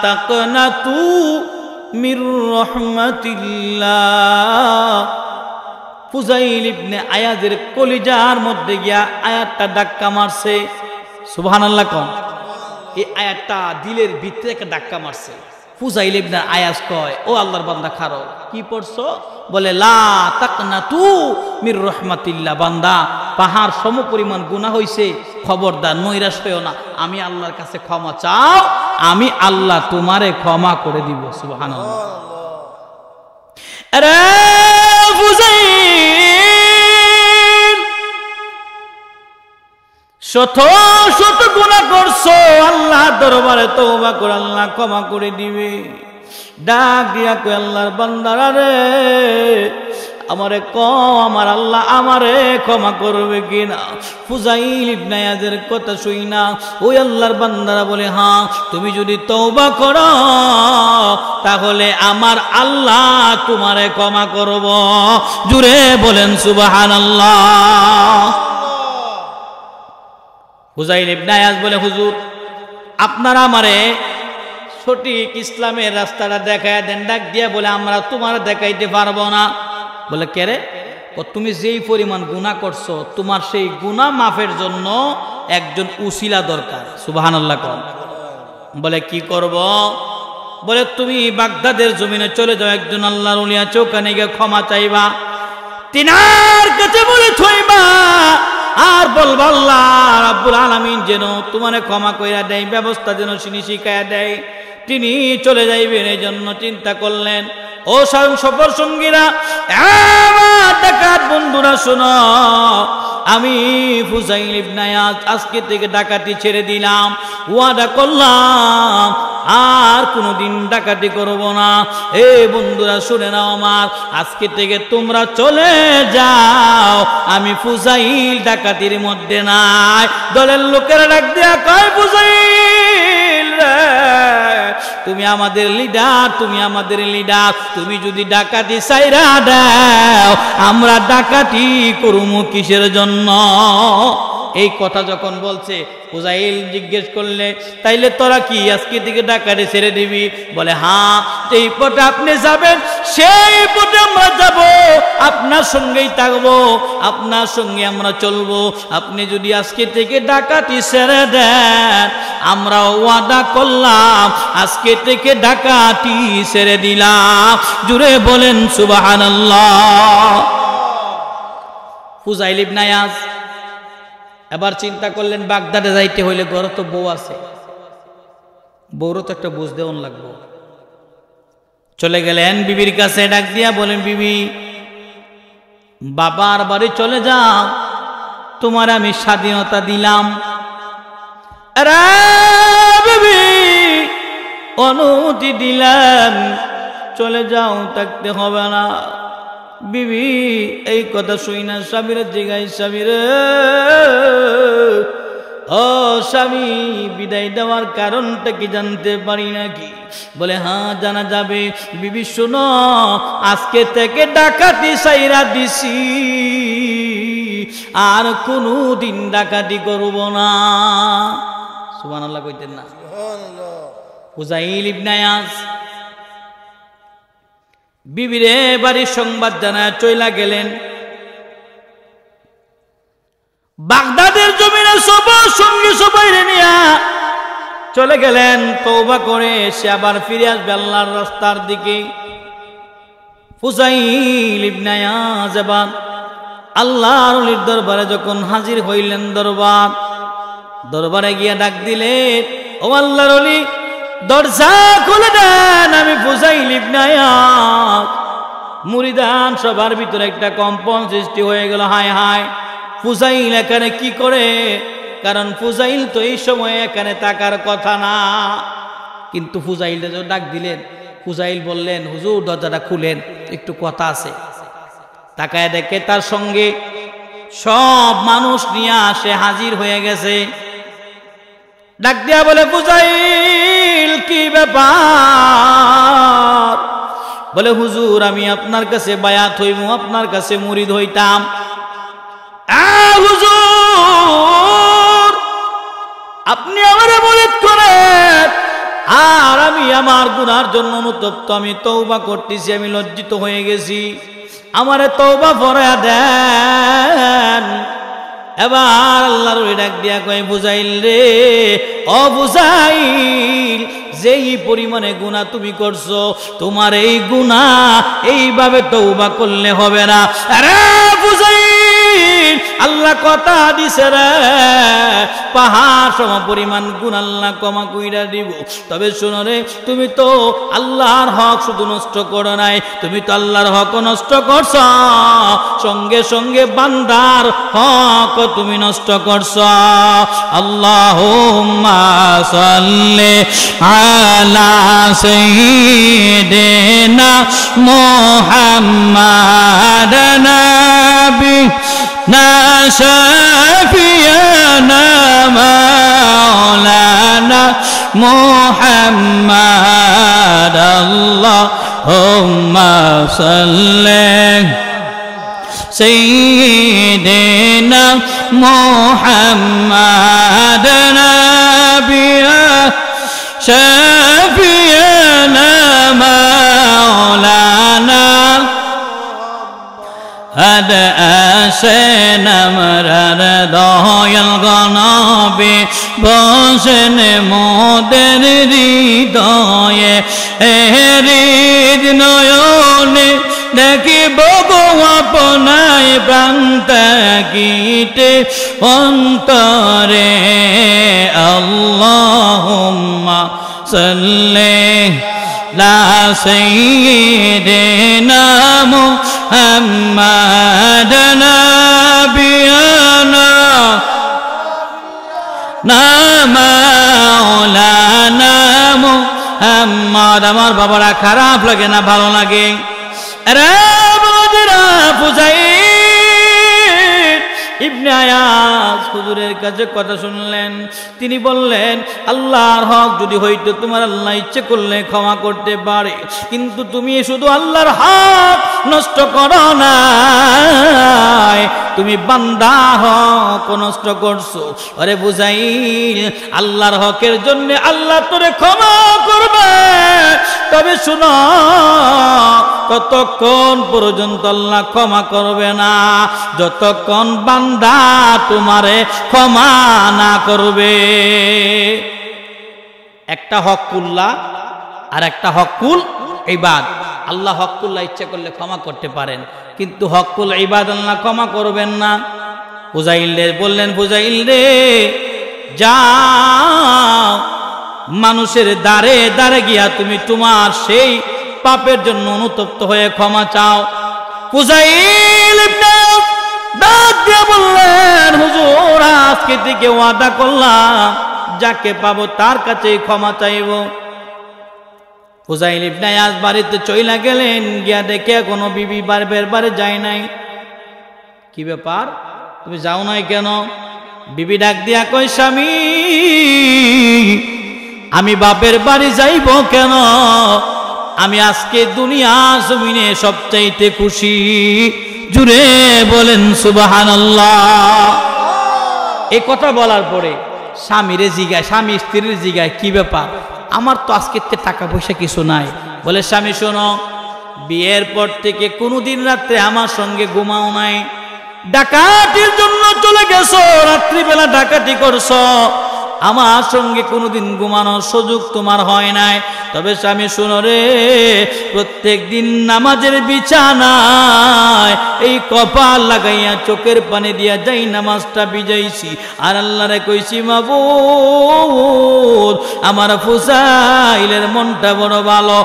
তাকনাতু মির রাহমাতিল্লাহ। ফুজাইল ইবনে আয়াজের কলিজার মধ্যে গিয়া আয়াতটা ধাক্কা মারছে। সুবহানাল্লাহ কোন। এই আয়াতটা দিলের ভিতরে একটা ধাক্কা মারছে। ফুজাইল ইবনে আয়াজ কয়, ও আল্লাহর বান্দা খারো, কি পড়ছো? বলে লা তাকনাতু মির রাহমাতিল্লাহ। বান্দা, পাহাড় সম পরিমাণ গুনাহ হইছে, খবরদার নৈরাশ হইও না, আমি আল্লাহর কাছে ক্ষমা চাও, আমি আল্লাহ তোমারে ক্ষমা করে দিব। সুবহানাল্লাহ। আরে ফুজাইল, শত শত গুনাহ করছো, আল্লাহ দরবারে তওবা করে আল্লাহ ক্ষমা করে দিবে। ডাক দিয়া কই, আল্লাহর বান্দারা রে, আমারে আমার আল্লাহ আমারে ক্ষমা করবে কিনা? ফুজাইল ইবনে আয়াজের কথা শুই না ওই আল্লাহর বান্দারা বলে, হ্যাঁ, তুমি যদি তওবা করো তাহলে আমার আল্লাহ তোমারে ক্ষমা করব। জুড়ে বলেন সুবহানাল্লাহ। ফুজাইল ইবনে আয়াজ বলে, হুজুর, আপনারা আমারে সঠিক ইসলামের রাস্তাটা দেখায় দেন। ডাক দিয়া বলে, আমরা তোমার দেখাইতে পারবো না। বলে, কে রে? তুমি যেই পরিমাণ গুনাহ করছো, তোমার সেই গুনাহ মাফের জন্য একজন উসিলা দরকার। সুবহানাল্লাহ কোন। বলে, কি করব? বলে, তুমি বাগদাদের জমিনে চলে যাও, একজন আল্লাহর ওলি আছে, ওখানে গিয়ে ক্ষমা চাইবা, তিনার কাছে বলে থইবা, আর বলবা আল্লাহ রাব্বুল আলামিন যেন তোমারে ক্ষমা কইরা দেয়, ব্যবস্থা যেন তিনি শিখাইয়া দেয়। তিনি চলে যাইবেন, এই জন্য চিন্তা করলেন। ও সফর সঙ্গীরা, আমার ডাকাত বন্ধুরা, শোনো, আমি ফুজাইল ইবনে আয়াজ আজকে থেকে ডাকাতি ছেড়ে দিলাম, ওয়াদা করলাম আর কোনোদিন ডাকাতি করব না। এ বন্ধুরা শুনে নাও, আমার আজকে থেকে তোমরা চলে যাও, আমি ফুজাইল ডাকাতির মধ্যে নাই। দলের লোকেরা ডাক দিয়া কয়, ফুজাইল রে, তুমি আমাদের লিডার, তুমি আমাদের লিডার, তুমি যদি ডাকাতি চাইরা দাও, আমরা ডাকাতি করুমু কিসের জন্য? এই কথা যখন বলছে, ফুজাইল জিজ্ঞেস করলে, তাইলে তোরা কি আজকে থেকে ডাকাতি ছেড়ে দিবি? বলে, হ্যাঁ, এই পথে আপনি যাবেন, সেই পথে আমরা যাব, আপনার সঙ্গেই থাকবো, আপনার সঙ্গে আমরা চলবো। আপনি যদি আজকে থেকে ডাকাতি ছেড়ে দেন, আমরা ওয়াদা করলাম আজকে থেকে ডাকাতি ছেড়ে দিলাম। জুড়ে বলেন সুবহানাল্লাহ। ফুজাইল ইবনে আয়াজ এবার চিন্তা করলেন, বাগদাদে যাইতে হইলে ঘরে তো বউ আছে, বউরও তো একটা বুঝ দেওয়ান লাগবো। চলে গেলেন বিবির কাছে, ডাক দিয়া বলেন, বিবি, বাবার বাড়ি চলে যাও, তোমার আমি স্বাধীনতা দিলাম। আরে বিবি, অনুমতি দিলেন, চলে যাও, থাকতে হবে না। বিবি এই কথা শুই না স্বামীর জিগাই, স্বামীরে, ও স্বামী, বিদায় দেওয়ার কারণটা কি জানতে পারি নাকি? বলে, হ্যাঁ, জানা যাবে। বিবি শোনো, আজকে থেকে ডাকাতি সাইরা দিছি, আর কোনো দিন ডাকাতি করব না। সুবহানাল্লাহ কইতেন না? ফুজাইল ইবনে আয়াজ বিবিরে বাড়ির সংবাদ জানায় চইলা গেলেন। বাগদাদের জমিনে সবার সঙ্গে সবাই নিয়া চলে গেলেন। তওবা করে সে আবার ফিরে আসবে আল্লাহর রাস্তার দিকে। ফুজাইল ইবনে আয়াজ এবার আল্লাহর ওলির দরবারে যখন হাজির হইলেন, দরবারে গিয়া ডাক দিলেন, ও আল্লাহর ওলি, দরজা খুলে দেন, আমি ফুজাইল ইবনে আয়াজ। মুরিদান সবার ভিতরে একটা কম্পন সৃষ্টি হয়ে গেল। হায় হায়, ফুজাইল এখানে কি করে? কারণ ফুজাইল তো এই সময়ে এখানে থাকার কথা না। কিন্তু ফুজাইলটা যখন ডাক দিলেন, ফুজাইল বললেন, হুজুর দরজাটা খুলেন, একটু কথা আছে। তাকায় দেখে তার সঙ্গে সব মানুষ নিয়ে আসে হাজির হয়ে গেছে। ডাক দিয়া বলে, ফুজাইল কি ব্যাপার? বলে, হুজুর আমি আপনার কাছে বায়াত হইব, আপনার কাছে মুরিদ হইতাম। হুজুর আপনি আমারে মুরিদ করেন, আর আমি আমি আমার গুনার জন্য অনুতপ্ত, আমি তওবা করতেছি, আমি লজ্জিত হয়ে গেছি, আমারে তওবা ফরায়া দেন। এবার আল্লাহর ওই ডাক দিয়া কয়, বুঝাইল রে, ও বুঝাইল, যেই পরিমাণে গুনাহ তুমি করছো, তোমার এই গুনাহ এইভাবে তওবা করলে হবে না। আরে বুঝাইল, আল্লাহ কথা দিছে রে, পাহাড় সম পরিমাণ গুনাহ আল্লাহ ক্ষমা কইরা দিব। তবে শোনো রে, তুমি তো আল্লাহর হক শুধু নষ্ট করো নাই, তুমি তো আল্লাহর হক নষ্ট করছো, সঙ্গে সঙ্গে বান্দার হক তুমি নষ্ট করছো। আল্লাহুম্মা সাল্লি আলা সাইয়্যিদিনা মুহাম্মাদ নাবিয়িনা শাফিয়ানা মাওলানা মুহাম্মাদ। আল্লাহুম্মা সাল্লি সাইয়্যিদিনা মুহাম্মাদ নাবিয়িনা শাফিয়ানা মাওলানা আদ আসেন আমরার দয়াল গনবী, বসেন মোদের হৃদয়ে, হৃদ নয়নে দেখিব গো আপনায়, প্রান্ত গীতে অন্তরে। আল্লাহুম্মা সাল্লি আলা সাইয়্যিদিনা মুহাম্মাদ নাবিয়িনা মাওলানা মুহাম্মাদ। আমার বাবারা খারাপ লাগে না ভালো লাগে? আরে বাবারা, বুঝাইল ইবনে আয়াজ হুজুরের কাছে কথা শুনলেন, তিনি বললেন, আল্লাহর হক যদি হইতো তোমার আল্লাহ ইচ্ছে করলে ক্ষমা করতে পারে, কিন্তু তুমি শুধু আল্লাহর হক নষ্ট করো না, তুমি বান্দার হক নষ্ট করছো। আরে বুঝাইল, আল্লাহর হকের জন্য আল্লাহ তোরে ক্ষমা করবে, তবে শুনো, ততক্ষণ পর্যন্ত আল্লাহ ক্ষমা করবে না যতক্ষণ বান্দা তোমারে ক্ষমা না করবে। একটা হকুল্লাহ আর একটা হকুল ইবাদ। আল্লাহ হকুল্লাহ ইচ্ছা করলে ক্ষমা করতে পারেন, কিন্তু হকুল ইবাদ আল্লাহ ক্ষমা করবেন না। বুঝাইল রে, বললেন, বুঝাইল রে, যাও মানুষের দ্বারে দ্বারে গিয়া তুমি তোমার সেই পাপের জন্য অনুতপ্ত হয়ে ক্ষমা চাও। ফুজাইল ইবনে ডাক দিয়ে বললেন, হুজুর আজকে থেকে ওয়াদা করলাম যাকে পাবো তার কাছেই ক্ষমা চাইব। ফুজাইল ইবনে আয়াজ বাড়িতে চইলা গেলেন, গিয়া দেখে কোনো বিবি বারবার বারে যায় নাই। কি ব্যাপার, তুমি যাও নাই কেন? বিবি ডাক দিয়া কই, স্বামী আমি বাপের বাড়ি যাইব কেন? আমি আজকে দুনিয়া জমিনে সবচাইতে খুশি। জুড়ে বলেন সুবহানাল্লাহ। এই কথা বলার পরে স্বামীরে জিগায়, স্বামী স্ত্রীর জিগায়, কি ব্যাপার, আমার তো আজকে টাকা পয়সা কিছু নাই। বলে, স্বামী শোনো, বিয়ের পর থেকে কোনোদিন রাত্রে আমার সঙ্গে ঘুমাও নাই, ডাকাতির জন্য চলে গেছো, রাত্রিবেলা ডাকাতি করছো, আমার সঙ্গে কোনোদিন ঘুমানোর সুযোগ তোমার হয় নাই। তবে স্বামী শোনো রে, প্রত্যেক দিন নামাজের বিছানায় এই কপাল লাগাইয়া চোখের পানি দিয়া যাই নামাজটা বিজাইছি, আর আল্লাহরে কইছি, মাবুদ আমার ফুজাইলের মনটা বড় ভালো,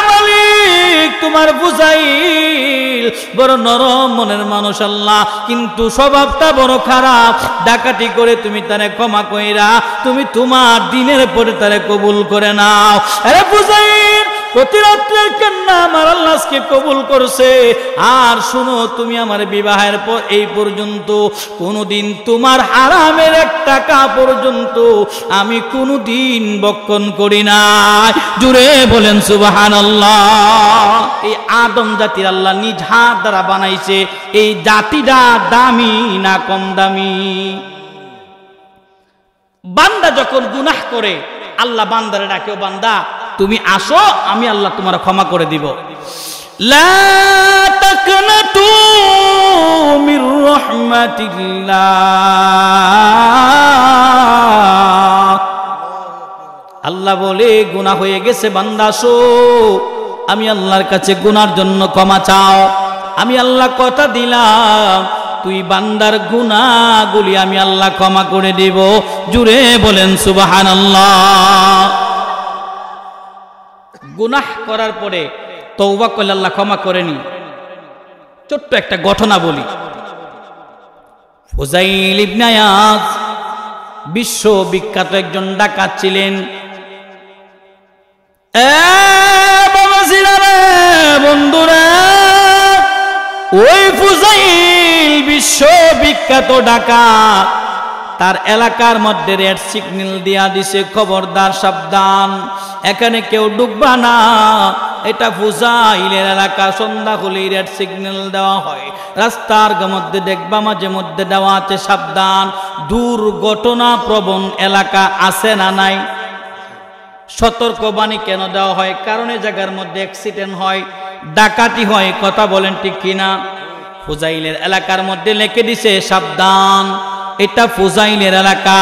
মালিক তোমার ফুজাইল বড় নরম মনের মানুষ আল্লাহ, কিন্তু স্বভাবটা বড় খারাপ, ডাকাতি করে তুমি তারে ক্ষমা কইরা তুমি তোমার দিনের পরে তারে কবুল করে নাও। আরে ফুজাইল, প্রতি রাত্রের কান্না আমার আল্লাহ আজকে কবুল করছে। আর শুনো, তুমি আমার বিবাহের পর এই পর্যন্ত কোনোদিন তোমার হারামের 1 টাকা পর্যন্ত আমি কোনোদিন বক্ষণ করি নাই। জুড়ে বলেন সুবহানাল্লাহ। এই আদম জাতির আল্লাহ নিজ হাত দ্বারা বানাইছে, এই জাতিটা দামি না কম দামি? বান্দা যখন গুনাহ করে আল্লাহ বান্দারে ডাকে, ও বান্দা তুমি আসো, আমি আল্লাহ তোমার ক্ষমা করে দিব। লা তাকনাতু মির রাহমাতিল্লাহ। আল্লাহ বলে গুনাহ হয়ে গেছে বান্দা, আসো, আমি আল্লাহর কাছে গুনার জন্য ক্ষমা চাও। আমি আল্লাহ কথা দিলাম, তুই বান্দার গুনাহগুলি আমি আল্লাহ ক্ষমা করে দেব। জুড়ে বলেন সুবহানাল্লাহ। গুনাহ করার পরে তওবা করলে আল্লাহ ক্ষমা করেনি। ছোট্ট একটা ঘটনা বলি। ফুজাইল ইবনে আয়াজ বিশ্ববিখ্যাত একজন ডাকাত ছিলেন। বন্ধুরা, ওই ফুজাইল বিশ্ববিখ্যাত ডাকাত, তার এলাকার মধ্যে রেড সিগন্যাল দিয়া দিছে, খবরদার, সাবধান, এখানে কেউ ডুববা না, এটা ফুজাইলের এলাকা। সন্ধ্যা হলেই রেড সিগন্যাল দেওয়া হয়। রাস্তার মধ্যে দেখবা মাঝে মধ্যে দেওয়া আছে সাবধান। দুর্ঘটনা প্রবণ এলাকা আছে না নাই? সতর্কবাণী কেন দেওয়া হয়? কারণ এই জায়গার মধ্যে অ্যাক্সিডেন্ট হয়, ডাকাতি হয়। কথা বলেন ঠিক কিনা? ফুজাইলের এলাকার মধ্যে লিখে দিছে সাবধান, এটা ফুজাইলের এলাকা,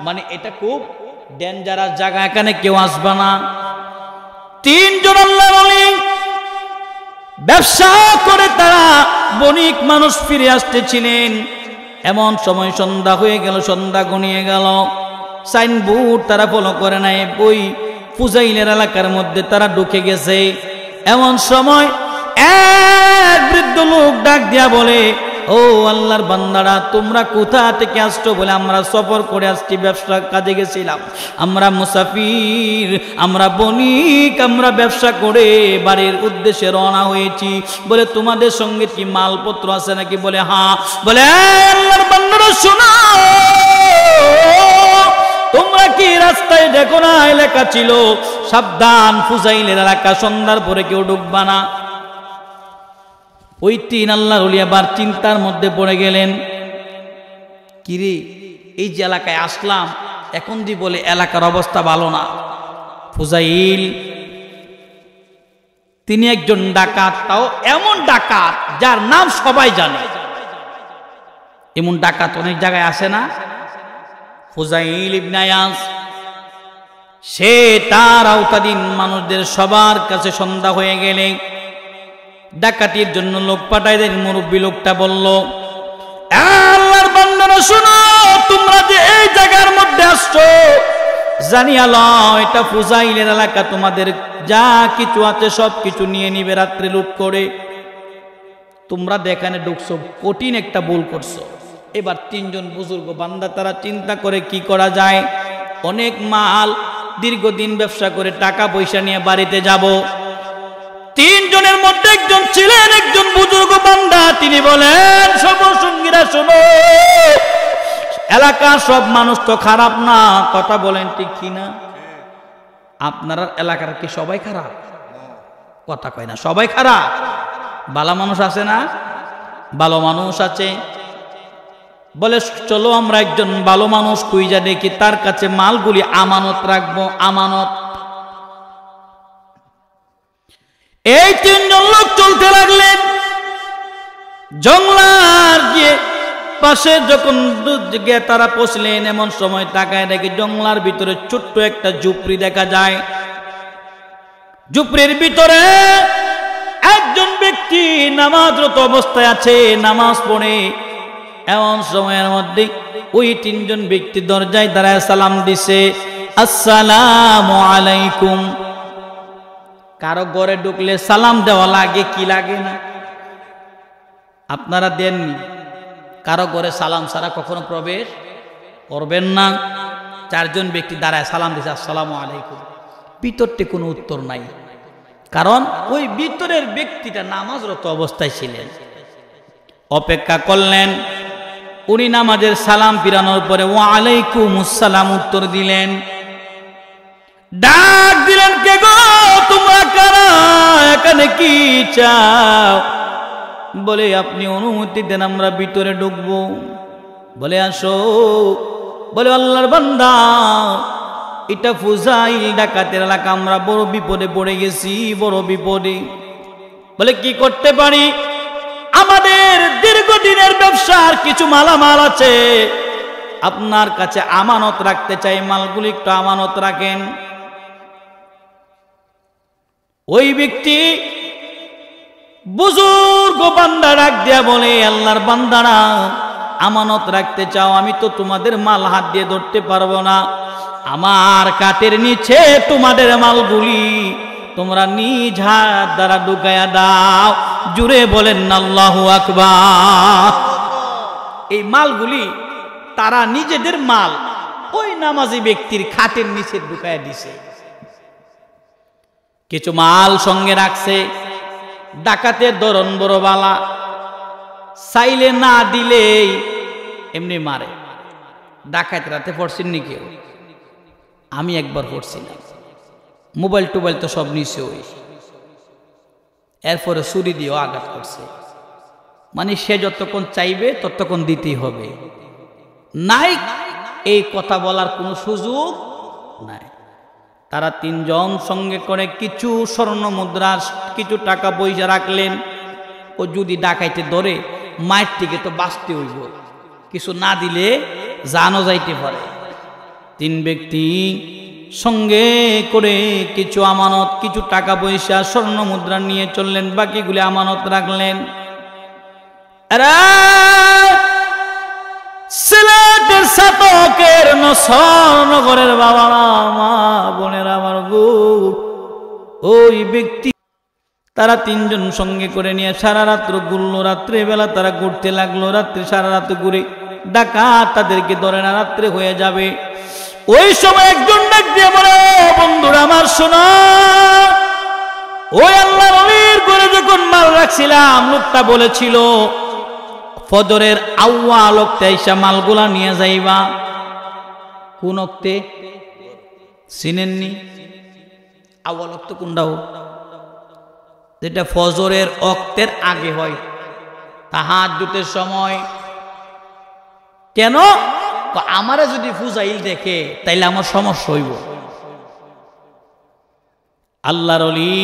মানে এটা খুব ডেঞ্জারাস জায়গা, এখানে কেউ আসবে না। তিনজন আল্লাহর ওলি ব্যবসা করে তারা বণিক মানুষ ফিরে আসতেছিলেন। এমন সময় সন্ধ্যা হয়ে গেল, সন্ধ্যা ঘনিয়ে গেল। সাইনবোর্ড তারা ফলো করে নাই, ওই ফুজাইলের এলাকার মধ্যে তারা ঢুকে গেছে। এমন সময় এক বৃদ্ধ লোক ডাক দিয়া বলে, ও আল্লাহর বান্দারা, তোমরা কোথা থেকে আসছো? বলে, আমরা সফর করে আসছি, ব্যবসা কাজে গেছিলাম, আমরা মুসাফির, আমরা বণিক, আমরা ব্যবসা করে বাড়ির উদ্দেশ্যে রওনা হয়েছি। বলে, তোমাদের সঙ্গে কি মালপত্র আছে নাকি? বলে, হ্যাঁ। বলে, আল্লাহর বান্দারা শোনো, তোমরা কি রাস্তায় দেখো না এলাকা ছিল সাবধান, ফুজাইলের এলাকা, সন্ধ্যার পরে কেউ ঢুকবা না। ওই তিন আল্লাহর ওলি আবার চিন্তার মধ্যে পড়ে গেলেন, কিরে, এই যে এলাকায় আসলাম, এখন যে বলে এলাকার অবস্থা ভালো না। ফুজাইল তিনি একজন ডাকাত, তাও এমন ডাকাত যার নাম সবাই জানে। এমন ডাকাত অনেক জায়গায় আসে না? ফুজাইল ইবনে আয়াজ, সে তার আওতাধীন মানুষদের সবার কাছে সন্ধ্যা হয়ে গেলে ডাকাতির জন্য লোক পাঠায় দেন। মুরব্বী লোকটা বলল, আল্লাহর বান্দারা শোনো, তোমরা যে এই জায়গার মধ্যে আসছো, জানিয়া লও এটা ফুজাইলের এলাকা, তোমাদের যা কিছু আছে সব কিছু নিয়ে নিবে রাত্রে লুট করে। তোমরা এখানে ঢুকছো, কঠিন একটা ভুল করছো। এবার তিনজন বুজুর্গ বান্দা তারা চিন্তা করে কি করা যায়। অনেক মাল, দীর্ঘদিন ব্যবসা করে টাকা পয়সা নিয়ে বাড়িতে যাব। তিনজনের মধ্যে একজন ছিলেন একজন বুজুর্গ বান্দা, তিনি বলেন, সব সঙ্গীরা শোনো, এলাকার সব মানুষ তো খারাপ না। কথা বলেন ঠিক কিনা? আপনার এলাকার কি সবাই খারাপ? কথা কয় না, সবাই খারাপ। ভালো মানুষ আছে না? ভালো মানুষ আছে। বলে, চলো আমরা একজন ভালো মানুষ খুঁজা দেখি, তার কাছে মালগুলি আমানত রাখবো, আমানত। এই তিনজন লোক চলতে লাগলেন। জঙ্গলার গিয়ে পাশে যখন তারা পৌঁছলেন, এমন সময় তাকায় দেখে জঙ্গলার ভিতরে ছোট্ট একটা ঝুপড়ি দেখা যায়। ঝুপড়ির ভিতরে একজন ব্যক্তি নামাজরত অবস্থায় আছে, নামাজ পড়ে। এমন সময়ের মধ্যে ওই তিনজন ব্যক্তি দরজায় দাঁড়ায় সালাম দিছে, আসসালামু আলাইকুম। কারো ঘরে ঢুকলে সালাম দেওয়া লাগে কি লাগে না? আপনারা দেননি? কারো ঘরে সালাম ছাড়া কখনো প্রবেশ করবেন না। চারজন ব্যক্তি দাঁড়ায় সালাম দিছে, আসসালামু আলাইকুম। ভিতরতে কোনো উত্তর নাই, কারণ ওই ভিতরের ব্যক্তিটা নামাজরত অবস্থায় ছিলেন। অপেক্ষা করলেন। উনি নামাজের সালাম ফিরানোর পরে ওয়া আলাইকুম আসসালাম উত্তর দিলেন। ডাক দিলেন, কে গো, তোমরা কারা, এখানে কি চাও? বলে, আপনি অনুমতি দেন, আমরা ভিতরে ঢুকবো। বলে, আসো। বলে, আল্লাহর বান্দা, এটা ফুজাইল ডাকাতের এলাকা, আমরা বড় বিপদে পড়ে গেছি, বড় বিপদে। বলে কি করতে পারি? আমাদের দীর্ঘদিনের ব্যবসার কিছু মালামাল আছে, আপনার কাছে আমানত রাখতে চাই, মালগুলি একটু আমানত রাখেন। ওই ব্যক্তি বুজুর্গ বান্দা ডাক দিয়া বলে, আল্লাহর বান্দারা, আমানত রাখতে চাও, আমি তো তোমাদের মাল হাত দিয়ে ধরতে পারবো না, আমার কাটের নিচে তোমাদের মালগুলি তোমরা নিজ হাত দ্বারা ঢুকায়া দাও। জুড়ে বলেন আল্লাহু আকবার। এই মালগুলি তারা নিজেদের মাল ওই নামাজি ব্যক্তির খাটের নিচে ঢুকায়া দিছে। কিছু মাল সঙ্গে রাখছে। ডাকাতের ধরন বড় বালা, চাইলে না দিলেই এমনি মারে। ডাকাত রাতে পড়ছেন নি কেউ? আমি একবার পড়ছিলাম। মোবাইল টোবাইল তো সব নিচে, ওই এরপরে ছুরি দিয়েও আঘাত করছে। মানে সে যতক্ষণ চাইবে ততক্ষণ দিতেই হবে, নাই এই কথা বলার কোনো সুযোগ নাই। তারা তিনজন সঙ্গে করে কিছু স্বর্ণ মুদ্রা, কিছু টাকা পয়সা রাখলেন। ও যদি ডাকাইতে ধরে মায়ের থেকে তো বাঁচতে হইব, কিছু না দিলে জানও যাইতে পারে। তিন ব্যক্তি সঙ্গে করে কিছু আমানত, কিছু টাকা পয়সা স্বর্ণ মুদ্রা নিয়ে চললেন, বাকিগুলি আমানত রাখলেন। সিলেটের সাতকের নগরের বাবারা, মা বোনেরা আমার গো, ওই ব্যক্তি তারা তিনজন সঙ্গে করে নিয়ে সারা রাত্র ঘুরলো। রাত্রে বেলা তারা ঘুরতে লাগলো। রাত্রে সারা রাত ঘুরে ডাকাত তাদেরকে ধরে না, রাত্রে হয়ে যাবে। ওই সময় একজন ডাক দিয়ে বলে, বন্ধুরা আমার শোনো, ওই আল্লাহর ওলির ঘরে যখন মাল রাখছিলাম, লোকটা বলেছিল ফজরের আউয়াল ওক্তে এসে মালগুলা নিয়ে যাইবা। কোন ওক্তে চিনেননি? আউয়াল ওক্ত কোনটাও? যেটা ফজরের ওক্তের আগে হয়, তাহাজ্জুদের সময়। কেন? আমারে যদি ফুজাইল দেখে তাইলে আমার সমস্যা হইব। আল্লাহর ওলি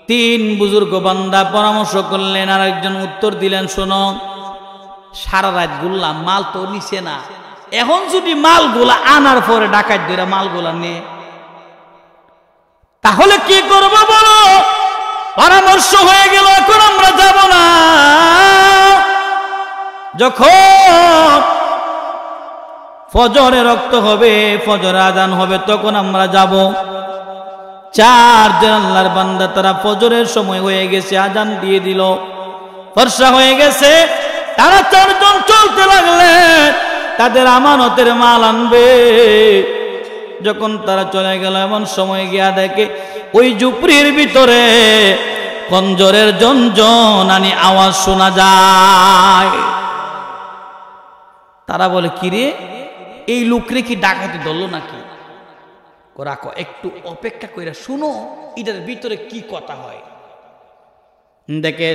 তিন বুজুর্গ বান্দা পরামর্শ করলেন, আর একজন উত্তর দিলেন, শোনো, সারা রাত ঘুরলাম, মাল তো নিছে না, এখন যদি মালগুলা আনার পরে ডাকাত ধরে মালগুলা নে, তাহলে কি করব বলো? পরামর্শ হয়ে গেল, এখন আমরা যাব না। যখন ফজরে রক্ত হবে, ফজর আজান হবে, তখন আমরা যাব। চারজন আল্লাহর বান্দা, তারা ফজরের সময় হয়ে গেছে, আজান দিয়ে দিল, ফর্সা হয়ে গেছে। তারা চারজন চলতে লাগলেন, তাদের আমানতের মাল আনবে। যখন তারা চলে গেল, এমন সময় গিয়া দেখে ওই ঝুপড়ির ভিতরে খঞ্জরের জনজনানি আওয়াজ শোনা যায়। তারা বলে, কিরে, এই লোকরে কি ডাকাতি ধরলো নাকি? রাখো, একটু অপেক্ষা করে শুনো এটার ভিতরে কি কথা হয়। দেখে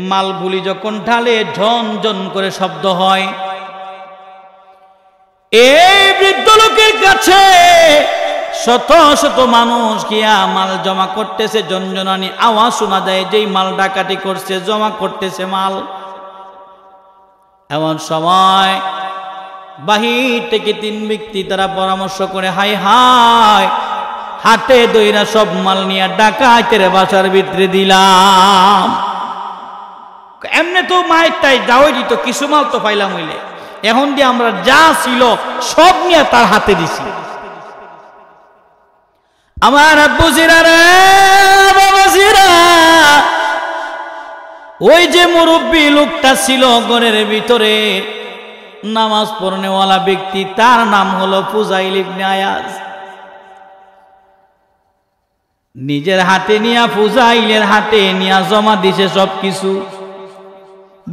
মালগুলি যখন ঢালে ঝন ঝন করে শব্দ হয়। এই বৃদ্ধ লোকের কাছে শত শত মানুষ গিয়া মাল জমা করতেছে, জনজনানি আওয়াজ শোনা যায়, যেই মাল ডাকাতি করছে, জমা করতেছে মাল। এমন সময় বাহির থেকে তিন ব্যক্তি তারা পরামর্শ করে, হাই হাই, হাতে দইরা সব মাল নিয়ে ডাকাতের বাসার ভিতরে দিলাম। এমনি তো মায়ের তাই যাওয়াই দিত, কিছু মাল তো পাইলাম হইলে, এখন দিয়ে আমরা যা ছিল সব নিয়ে তার হাতে দিছি। আমার আব্বুজিরা রে, বাবাজিরা, ওই যে মুরব্বী লোকটা ছিল ঘরের ভিতরে, নামাজ পড়নেওয়ালা ব্যক্তি, তার নাম হলো ফুজাইল ইবনে আয়াজ। নিজের হাতে নিয়া ফুজাইলের হাতে নিয়া জমা দিছে সবকিছু।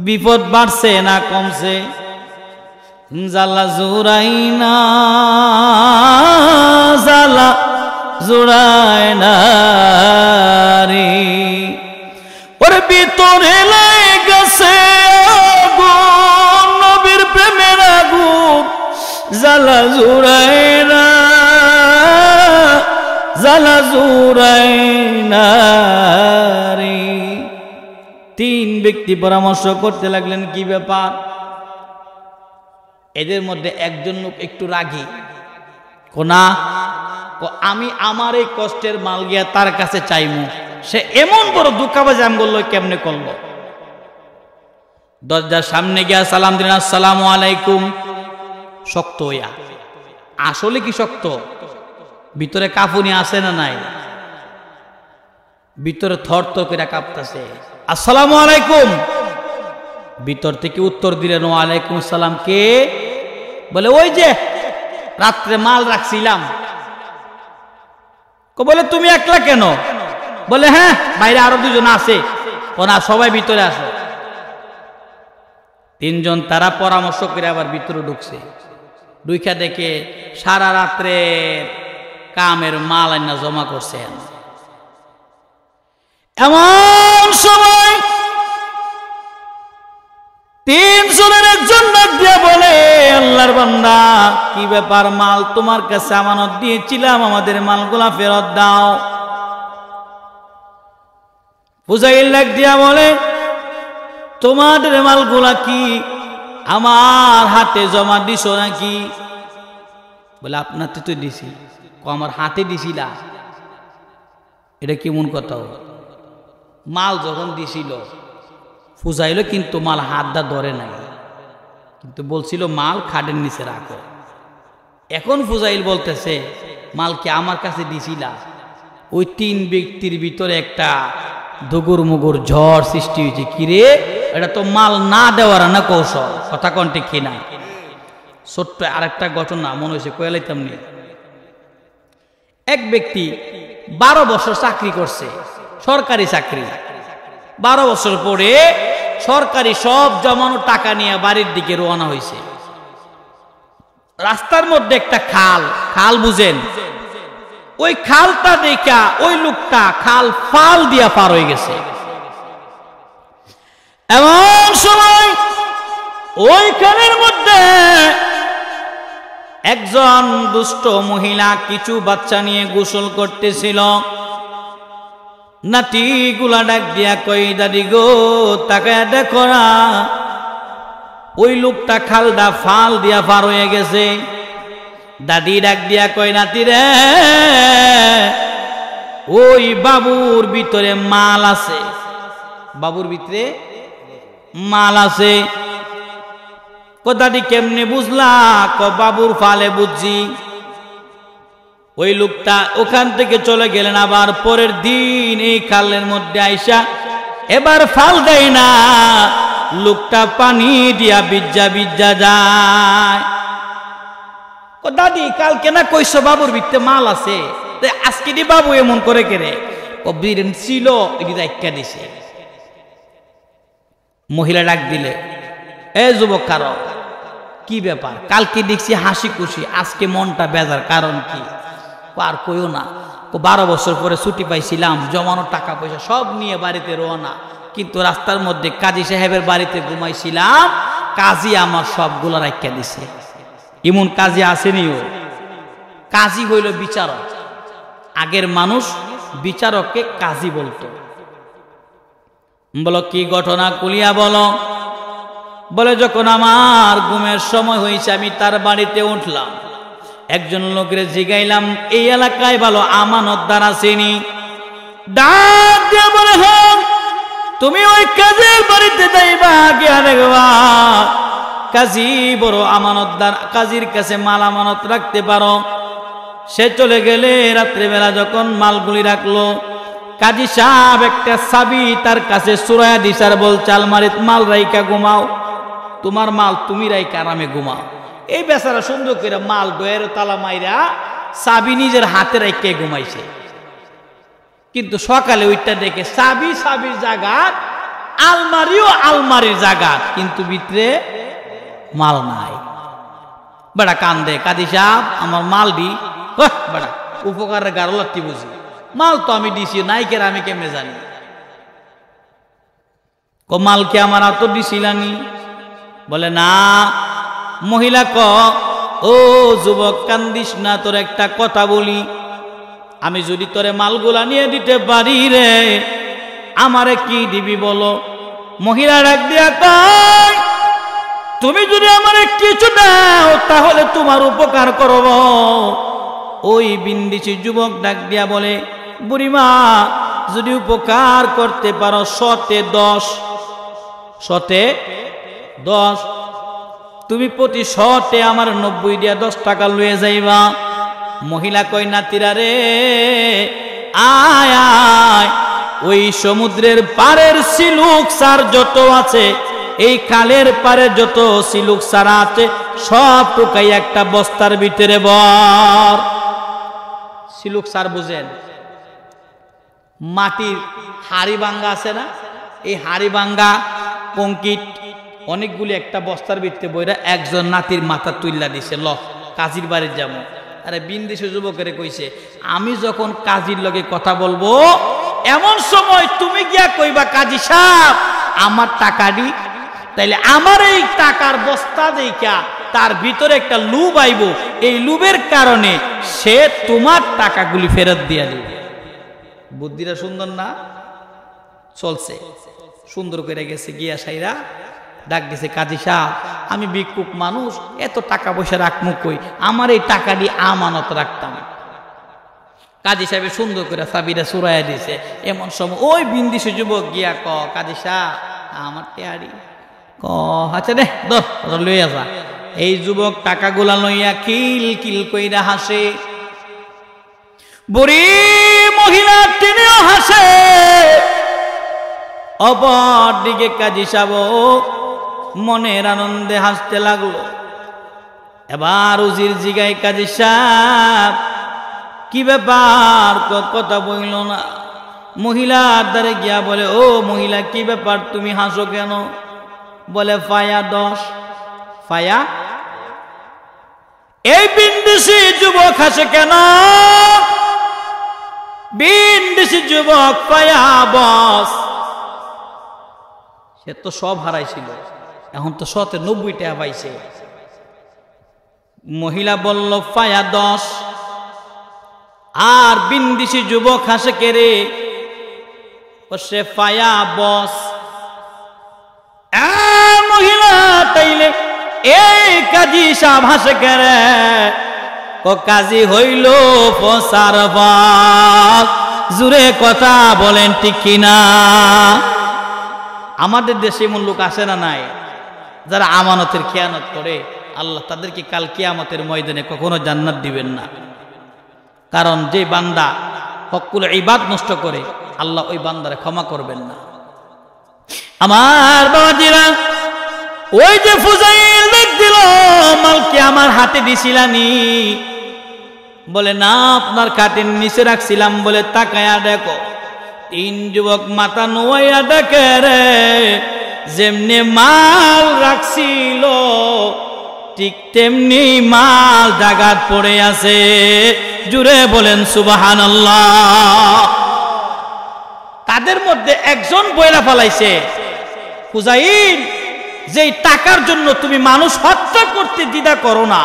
বিপদ বাড়ছে না কমছে? জালা জুরাইনা, জালা জুরাইনা রে, ওর ভিতরে লেগেছে নবীর প্রেমের আগুন, জালা জুরাইনা জালাজুরাইনারি। তিন ব্যক্তি পরামর্শ করতে লাগলেন, কি ব্যাপার? এদের মধ্যে একজন লোক একটু রাগী, কোনা আমি আমার এই কষ্টের মাল গিয়া তার কাছে চাইমু, সে এমন বড় দুঃখাবাজি আম করলো, কেমনে করলো? দরজার সামনে গিয়া সালাম দিলেন, আসসালামু আলাইকুম। শক্ত হইয়া, আসলে কি শক্ত? ভিতরে কাঁপুনি আছে না নাই? ভিতরে থর থর করে কাঁপতেছে। আসসালামু আলাইকুম। ভিতর থেকে উত্তর দিলেন, ওয়ালাইকুম আসসালাম। কে? বলে ওই যে রাত্রে মাল রাখছিলাম। বলে তুমি একলা কেন? বলে হ্যাঁ, বাইরে আরো দুজন আছে। ওনা সবাই ভিতরে আসো। তিনজন তারা পরামর্শ করে আবার ভিতরে ঢুকছে। ঢুইকা দেখে সারা রাত্রে কামের মাল আইনা জমা করছেন। এমন সময় তিনজনের একজন ডাক দিয়া বলে, আল্লাহর বান্দা, কি ব্যাপার? মাল তোমার কাছে আমানত দিয়েছিলাম, আমাদের মালগুলা ফেরত দাও। ফুজাইল ডাক দিয়া বলে, তোমাদের মালগুলা কি আমার হাতে জমা দিছ নাকি? বলে আপনার তো দিছি। আমার হাতে দিছিলা, এটা কেমন কথা? মাল যখন দিছিল ফুজাইল, কিন্তু মাল হাতটা ধরে নাই, কিন্তু বলছিল মাল খাটের নিচে রাখো। এখন ফুজাইল বলতেছে, মাল কি আমার কাছে দিছিলা? ওই তিন ব্যক্তির ভিতরে একটা দুগুর মুগুর ঝড় সৃষ্টি হয়েছে। কিরে, এটা তো মাল না দেওয়ার না কৌশল, কথা কন্টে কিনা? ছোট্ট আরেকটা ঘটনা মনে হয়েছে, কয়ালাইতাম নি। এক ব্যক্তি 12 বছর চাকরি করছে, সরকারি চাকরি। 12 বছর পরে সরকারি সব জমানো টাকা নিয়ে বাড়ির দিকে রওনা হয়েছে। রাস্তার মধ্যে একটা খাল, খাল বুঝেন? ওই খালটা দেখা ওই লোকটা খাল ফাল দিয়া পার হয়ে গেছে। এমন সময় ওই খালের মধ্যে একজন দুষ্ট মহিলা কিছু বাচ্চা নিয়ে গোসল করতেছিল। নাতি গুলা ডাক দিয়া কই, দাদি গো তাকায় দেখো না, ওই লোকটা খালটা ফাল দিয়া পার হয়ে গেছে। দাদি ডাক দিয়া কই, নাতি রে, ওই বাবুর ভিতরে মাল আছে, বাবুর ভিতরে মাল আছে। দাদি কেমনে বুঝলা? বাবুর ফালে বুঝছি। ওই লোকটা ওখান থেকে চলে গেলেন। আবার পরের দিন এই খালের মধ্যে আইসা এবার ফাল দেয় না, লোকটা পানি দিয়া বিজ্জা বিজ্জা যায়। দাদি কালকে না কইছো বাবুর ভিতরে মাল আছে, আজকে দি বাবু এমন করে কেড়ে? বীরেন ছিল, এটি দেখা দিছে। মহিলা ডাক দিলে, এ যুবক, কারো কি ব্যাপার? কালকে দেখছি হাসি খুশি, আজকে মনটা বেজার, কারণ কি? আর কইও না, 12 বছর পরে ছুটি পাইছিলাম, জমানো টাকা পয়সা সব নিয়ে বাড়িতে রওনা, কিন্তু রাস্তার মধ্যে কাজী সাহেবের বাড়িতে ঘুমাইছিলাম, কাজী আমার সবগুলো রাখা দিছে। এমন কাজী আসেনি। ও কাজী হইল বিচারক। আগের মানুষ বিচারককে কাজী বলতো। বলো কি ঘটনা কুলিয়া বলো। বলে যখন আমার ঘুমের সময় হয়েছে, আমি তার বাড়িতে উঠলাম, একজন লোকের জিগাইলাম, এই এলাকায় ভালো আমানতদার আসেনি? ডাক দিয়ে বলে, হ্যাঁ, তুমি ওই কাজের বাড়িতে যাইবা, গিয়া দেখবা কাজী বড় আমানতদার, কাজীর কাছে মাল আমানত রাখতে পারো। সে চলে গেলে রাত্রেবেলা যখন মালগুলি রাখলো, কাজী সাহেব একটা চাবি তার কাছে সুরায়া দিশার বলছে, আলমারিত মাল রাইকা ঘুমাও, তোমার মাল তুমি রাইকা আরামে ঘুমাও। এই বেচারা সুন্দর করে মাল ডয়ের তালা মাইরা চাবি নিজের হাতে রাইকে ঘুমাইছে। কিন্তু সকালে ওইটা দেখে চাবি চাবির জায়গা, আলমারিও আলমারির জায়গা, কিন্তু ভিতরে মাল নাই। বেড়া কান্দে, কাজী সাহেব আমার মাল দি। বেড়া উপকারের গারো লাগতে বুঝি, মাল তো আমি দিছি, নাইকের আমি কেমনে জানি? মালকে আমার এত দিছিলানি? বলে না। মহিলা ক, ও যুবক কান্দিস না, তোর একটা কথা বলি, আমি যদি তোরে মালগুলা নিয়ে দিতে পারি রে, আমারে কি দিবি বলো? মহিলা ডাক দিয়া কয়, তুমি যদি আমারে কিছু দাও তাহলে তোমার উপকার করব। ওই বিন্দিসি যুবক ডাক দিয়া বলে, বুড়িমা যদি উপকার করতে পারো শতে 10, শতে 10, তুমি প্রতি শতে আমার 90 দিয়া 10 টাকা লয়ে যাইবা। মহিলা কই, নাতিরা রে আয় আয়, ওই সমুদ্রের পারের সিলুক সার যত আছে, এই খালের পারে যত সিলুক সারা আছে সব টুকাই একটা বস্তার ভিতরে বর। সিলুক সার বুঝেন? মাটির হাড়ি ভাঙ্গা আছে না, এই হাড়ি ভাঙ্গা কংক্রিট অনেকগুলি একটা বস্তার ভিতরে বইরা একজন নাতির মাথা তুইলা দিছে, ল কাজীর বাড়ির যাবো। আরে বিন্দিসি যুবকের কইছে, আমি যখন কাজীর লগে কথা বলবো এমন সময় তুমি গিয়া কইবা, কাজী সাহেব আমার টাকা দি, তাইলে আমার এই টাকার বস্তা দেখা তার ভিতরে একটা লুব আইব, এই লুবের কারণে সে তোমার টাকাগুলি ফেরত দিয়া দিবে। বুদ্ধিটা সুন্দর না? চলছে সুন্দর করে গেছে। গিয়া সাইরা ডাক দিছে, কাজী সাহেব আমি ভিক্ষুক মানুষ, এত টাকা পয়সা রাখমু কই, আমার এই টাকা দিয়ে আমানত রাখতাম। কাজী সাহেব সুন্দর করে চাবিটা চুরাইয়া দিছে। এমন সময় ওই বিন্দিসি যুবক গিয়া ক, কাজী সাহেব আমার টেয়ারি। ক আচ্ছা দে লইয়া যা। এই যুবক টাকাগুলা লইয়া কিল কিল কইরা হাসে। বুড়ি মহিলা তিনিও হাসে। অপর দিকে কাজী সাহেব মনের আনন্দে হাসতে লাগলো। এবার উজির জিগাই, কাজী সাহেব কি ব্যাপার, কথা বইল না? মহিলার দ্বারে গিয়া বলে, ও মহিলা কি ব্যাপার, তুমি হাসো কেন? বলে ফায়া 10। ফায়া? এই বিন্দিসি যুবক হাসে কেন? বিন্দিসি যুবক ফায়া বস, সে তো সব হারাইছিল, এখন তো 90 টাকা পাইছে। মহিলা বলল ফায়া 10। আর বিন্দিসি যুবক হাসে কে রে? সে ফায়া বস। মহিলা তাইলে এই কাজী সাহেব হাসে কে রে? কাজী হইল পসার বাস। জুড়ে কথা বলেন ঠিক কিনা? আমাদের দেশে এমন লোক আসে না নাই যারা আমানতের খেয়ানত করে? আল্লাহ তাদেরকে কাল কিয়ামতের ময়দানে কখনো জান্নাত দিবেন না। কারণ যে বান্দা হকুল ইবাদ নষ্ট করে আল্লাহ ওই বান্দারে ক্ষমা করবেন না। আমার বাবাজিরা, ওই যে ফুজাইল দেখ দিল, মাল কি আমার হাতে দিছিলানি? বলে না, আপনার খাটের নিচে রাখছিলাম। বলে তাকায়া দেখো, 3 যুবক মাথা নোয়াইয়া দেখে রে, যেমনি মাল রাখছিল ঠিক তেমনি মাল জাগাত পড়ে আছে। জুড়ে বলেন সুবহানাল্লাহ। তাদের মধ্যে একজন বইলা ফলাইছে, ফুজাইল যেই টাকার জন্য তুমি মানুষ হত্যা করতে দ্বিধা করো না,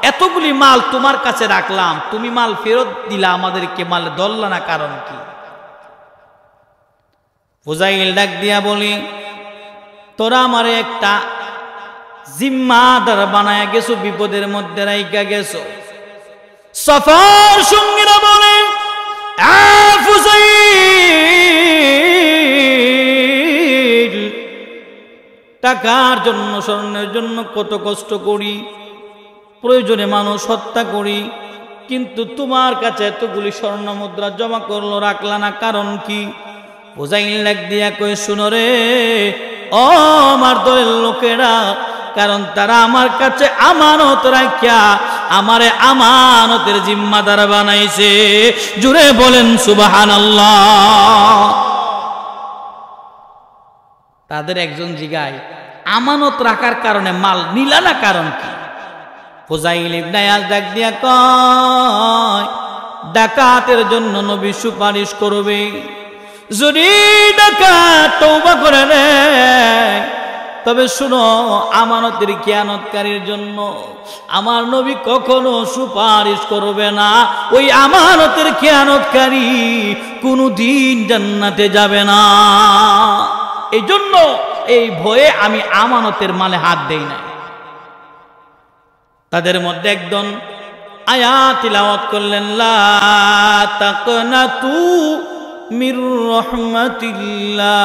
এতগুলি মাল তোমার কাছে রাখলাম, তুমি মাল ফেরত দিলা, আমাদেরকে মাল দল্লা না, কারণ কি? ফুজাইল ডাক দিয়া বলি, তোরা আমারে একটা জিম্মাদার বানায়া গেছো, বিপদের মধ্যে রাইকা গেছো। সফর সঙ্গীরা বলে, ফুজাইল টাকার জন্য স্বর্ণের জন্য কত কষ্ট করি, প্রয়োজনে মানুষ হত্যা করি, কিন্তু তোমার কাছে এতগুলি স্বর্ণ মুদ্রা জমা করলো, রাখলা না, কারণ কি? ফুজাইল ডাক দিয়া কই, শুনো রে ও আমার দলের লোকেরা, কারণ তারা আমার কাছে আমানত রাখিয়া আমারে আমানতের জিম্মাদার বানাইছে। জুড়ে বলেন সুবহানাল্লাহ। তাদের একজন জিগায়, আমানত রাখার কারণে মাল নিলা না, কারণ কি? ফুজাইল ইবনে ইয়াজ ডাক দিয়া কয়, ডাকাতের জন্য নবী সুপারিশ করবে। যদি ডাকাত তওবা করে রে, তবে শুনো, আমানতের খেয়ানতকারীর জন্য আমার নবী কখনো সুপারিশ করবে না। ওই আমানতের খেয়ানতকারী কোনোদিন জান্নাতে যাবে না। এই জন্য এই ভয়ে আমি আমানতের মালে হাত দেই না। তাদের মধ্যে একজন আয়াত তিলাওয়াত করলেন, লা তাকনাতু মির রাহমাতিল্লাহ।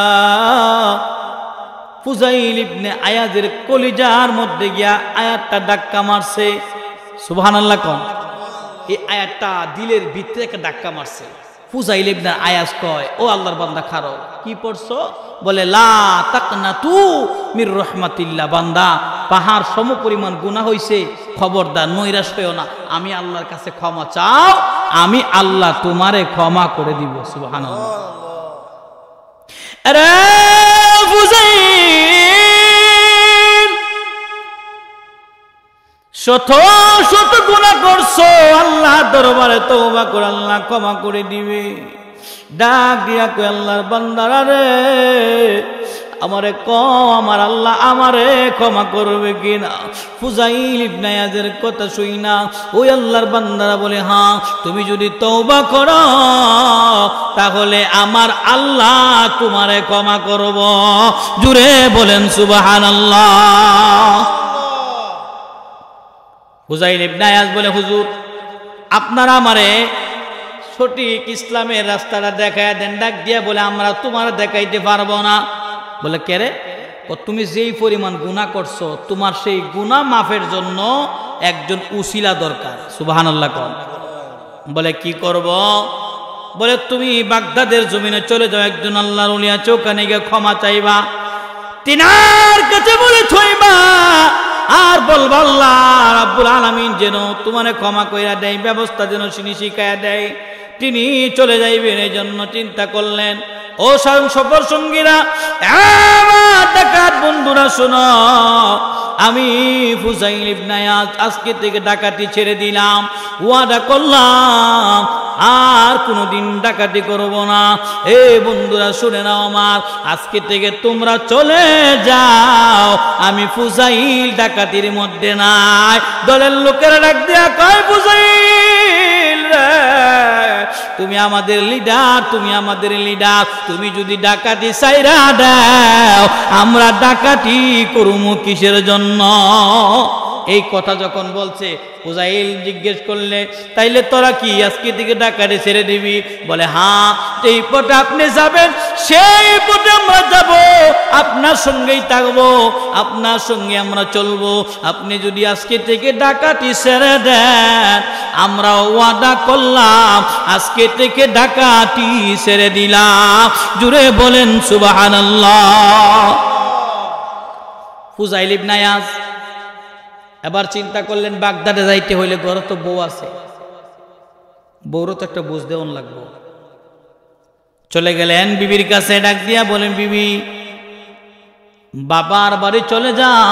ফুজাইল ইবনে আয়াজের কলিজার মধ্যে গিয়া আয়াতটা ধাক্কা মারছে। সুবহানাল্লাহ কোন। এই আয়াতটা দিলের ভিতরে একটা ধাক্কা মারছে। ফুজাইল ইবনে আয়াজ কয়, ও আল্লাহর বান্দা খারো, কি পড়ছো? বলে লা তাকনাতু মির রাহমাতিল্লাহ। বান্দা, পাহাড় সম পরিমাণ গুনাহ হইছে, খবরদার নৈরাশ হইও না। আমি আল্লাহর কাছে ক্ষমা চাও, আমি আল্লাহ তোমারে ক্ষমা করে দিব। সুবহানাল্লাহ। আরে ফুজাইল, শত শত গুনাহ করছো, আল্লাহ দরবারে তওবা করে আল্লাহ ক্ষমা করে দিবে। ডাক দিয়া কই, আল্লাহর বান্দারা রে, আমারে আমার আল্লাহ আমারে ক্ষমা করবে কিনা? ফুজাইল ইবনে আয়াজের কথা শুই না ওই আল্লাহর বান্দারা বলে, হ্যাঁ, তুমি যদি তওবা করো তাহলে আমার আল্লাহ তোমারে ক্ষমা করব। জুড়ে বলেন সুবহানাল্লাহ। ফুজাইল ইবনে আয়াজ বলে, হুজুর, আপনারা আমারে সঠিক ইসলামের রাস্তাটা দেখায় দেন। ডাক দিয়া বলে, আমরা তোমার দেখাইতে পারবো না। বলে, কে রে? তুমি যেই পরিমাণ গুনাহ করছো, তোমার সেই গুনাহ মাফের জন্য একজন উসিলা দরকার। সুবহানাল্লাহ কোন। বলে, কি করব? বলে, তুমি বাগদাদের জমিনে চলে যাও, একজন আল্লাহর ওলি আছে, ওখানে গিয়ে ক্ষমা চাইবা, তিনার কাছে বলে থইবা, আর বলবা আল্লাহ রাব্বুল আলামিন যেন তোমারে ক্ষমা কইরা দেয়, ব্যবস্থা যেন তিনি শিখাইয়া দেয়। তিনি চলে যাইবেন, এই জন্য চিন্তা করলেন। ও সফর সঙ্গীরা, আমার ডাকাত বন্ধুরা, শোনো, আমি ফুজাইল ইবনে আয়াজ আজকে থেকে ডাকাতি ছেড়ে দিলাম, ওয়াদা করলাম আর কোনোদিন ডাকাতি করব না। এ বন্ধুরা শুনে নাও, আমার আজকে থেকে তোমরা চলে যাও, আমি ফুজাইল ডাকাতির মধ্যে নাই। দলের লোকেরা ডাক দেয়া কয়, ফুজাইল রে, তুমি আমাদের লিডার, তুমি আমাদের লিডার, তুমি যদি ডাকাতি সাইরা দাও, আমরা ডাকাতি করুমু কিসের জন্য? এই কথা যখন বলছে, ফুজাইল জিজ্ঞেস করলে, তাইলে তোরা কি আজকে থেকে ডাকাতি ছেড়ে দিবি? বলে, হ্যাঁ, এই পথে আপনি যাবেন সেই পথে আমরা যাব, আপনার সঙ্গেই থাকবো, আপনার সঙ্গে আমরা চলবো। আপনি যদি আজকে থেকে ডাকাতি ছেড়ে দেন, আমরা ওয়াদা করলাম আজকে থেকে ডাকাতি ছেড়ে দিলাম। জুড়ে বলেন সুবহানাল্লাহ। ফুজাইল ইবনে আয়াজ এবার চিন্তা করলেন, বাগদাদে যাইতে হইলে ঘরে তো বউ আছে, বউরও তো একটা বুঝ দেওয়ান লাগবো। চলে গেলেন বিবির কাছে, ডাক দিয়া বলেন, বিবি, বাবার বাড়ি চলে যাও,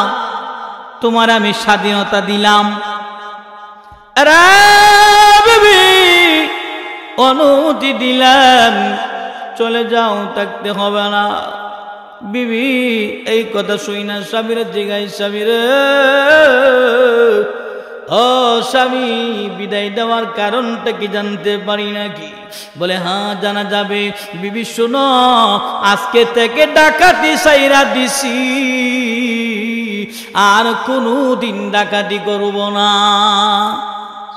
তোমার আমি স্বাধীনতা দিলাম। আরে বিবি, অনুমতি দিলাম, চলে যাও, থাকতে হবে না। বিবি এই কথা শুই না স্বামীর জিগাই, স্বামীরে, ও স্বামী, বিদায় দেওয়ার কারণটা কি জানতে পারি নাকি? বলে, হ্যাঁ, জানা যাবে। বিবি শোনো, আজকে থেকে ডাকাতি সাইরা দিছি, আর কোনো দিন ডাকাতি করব না।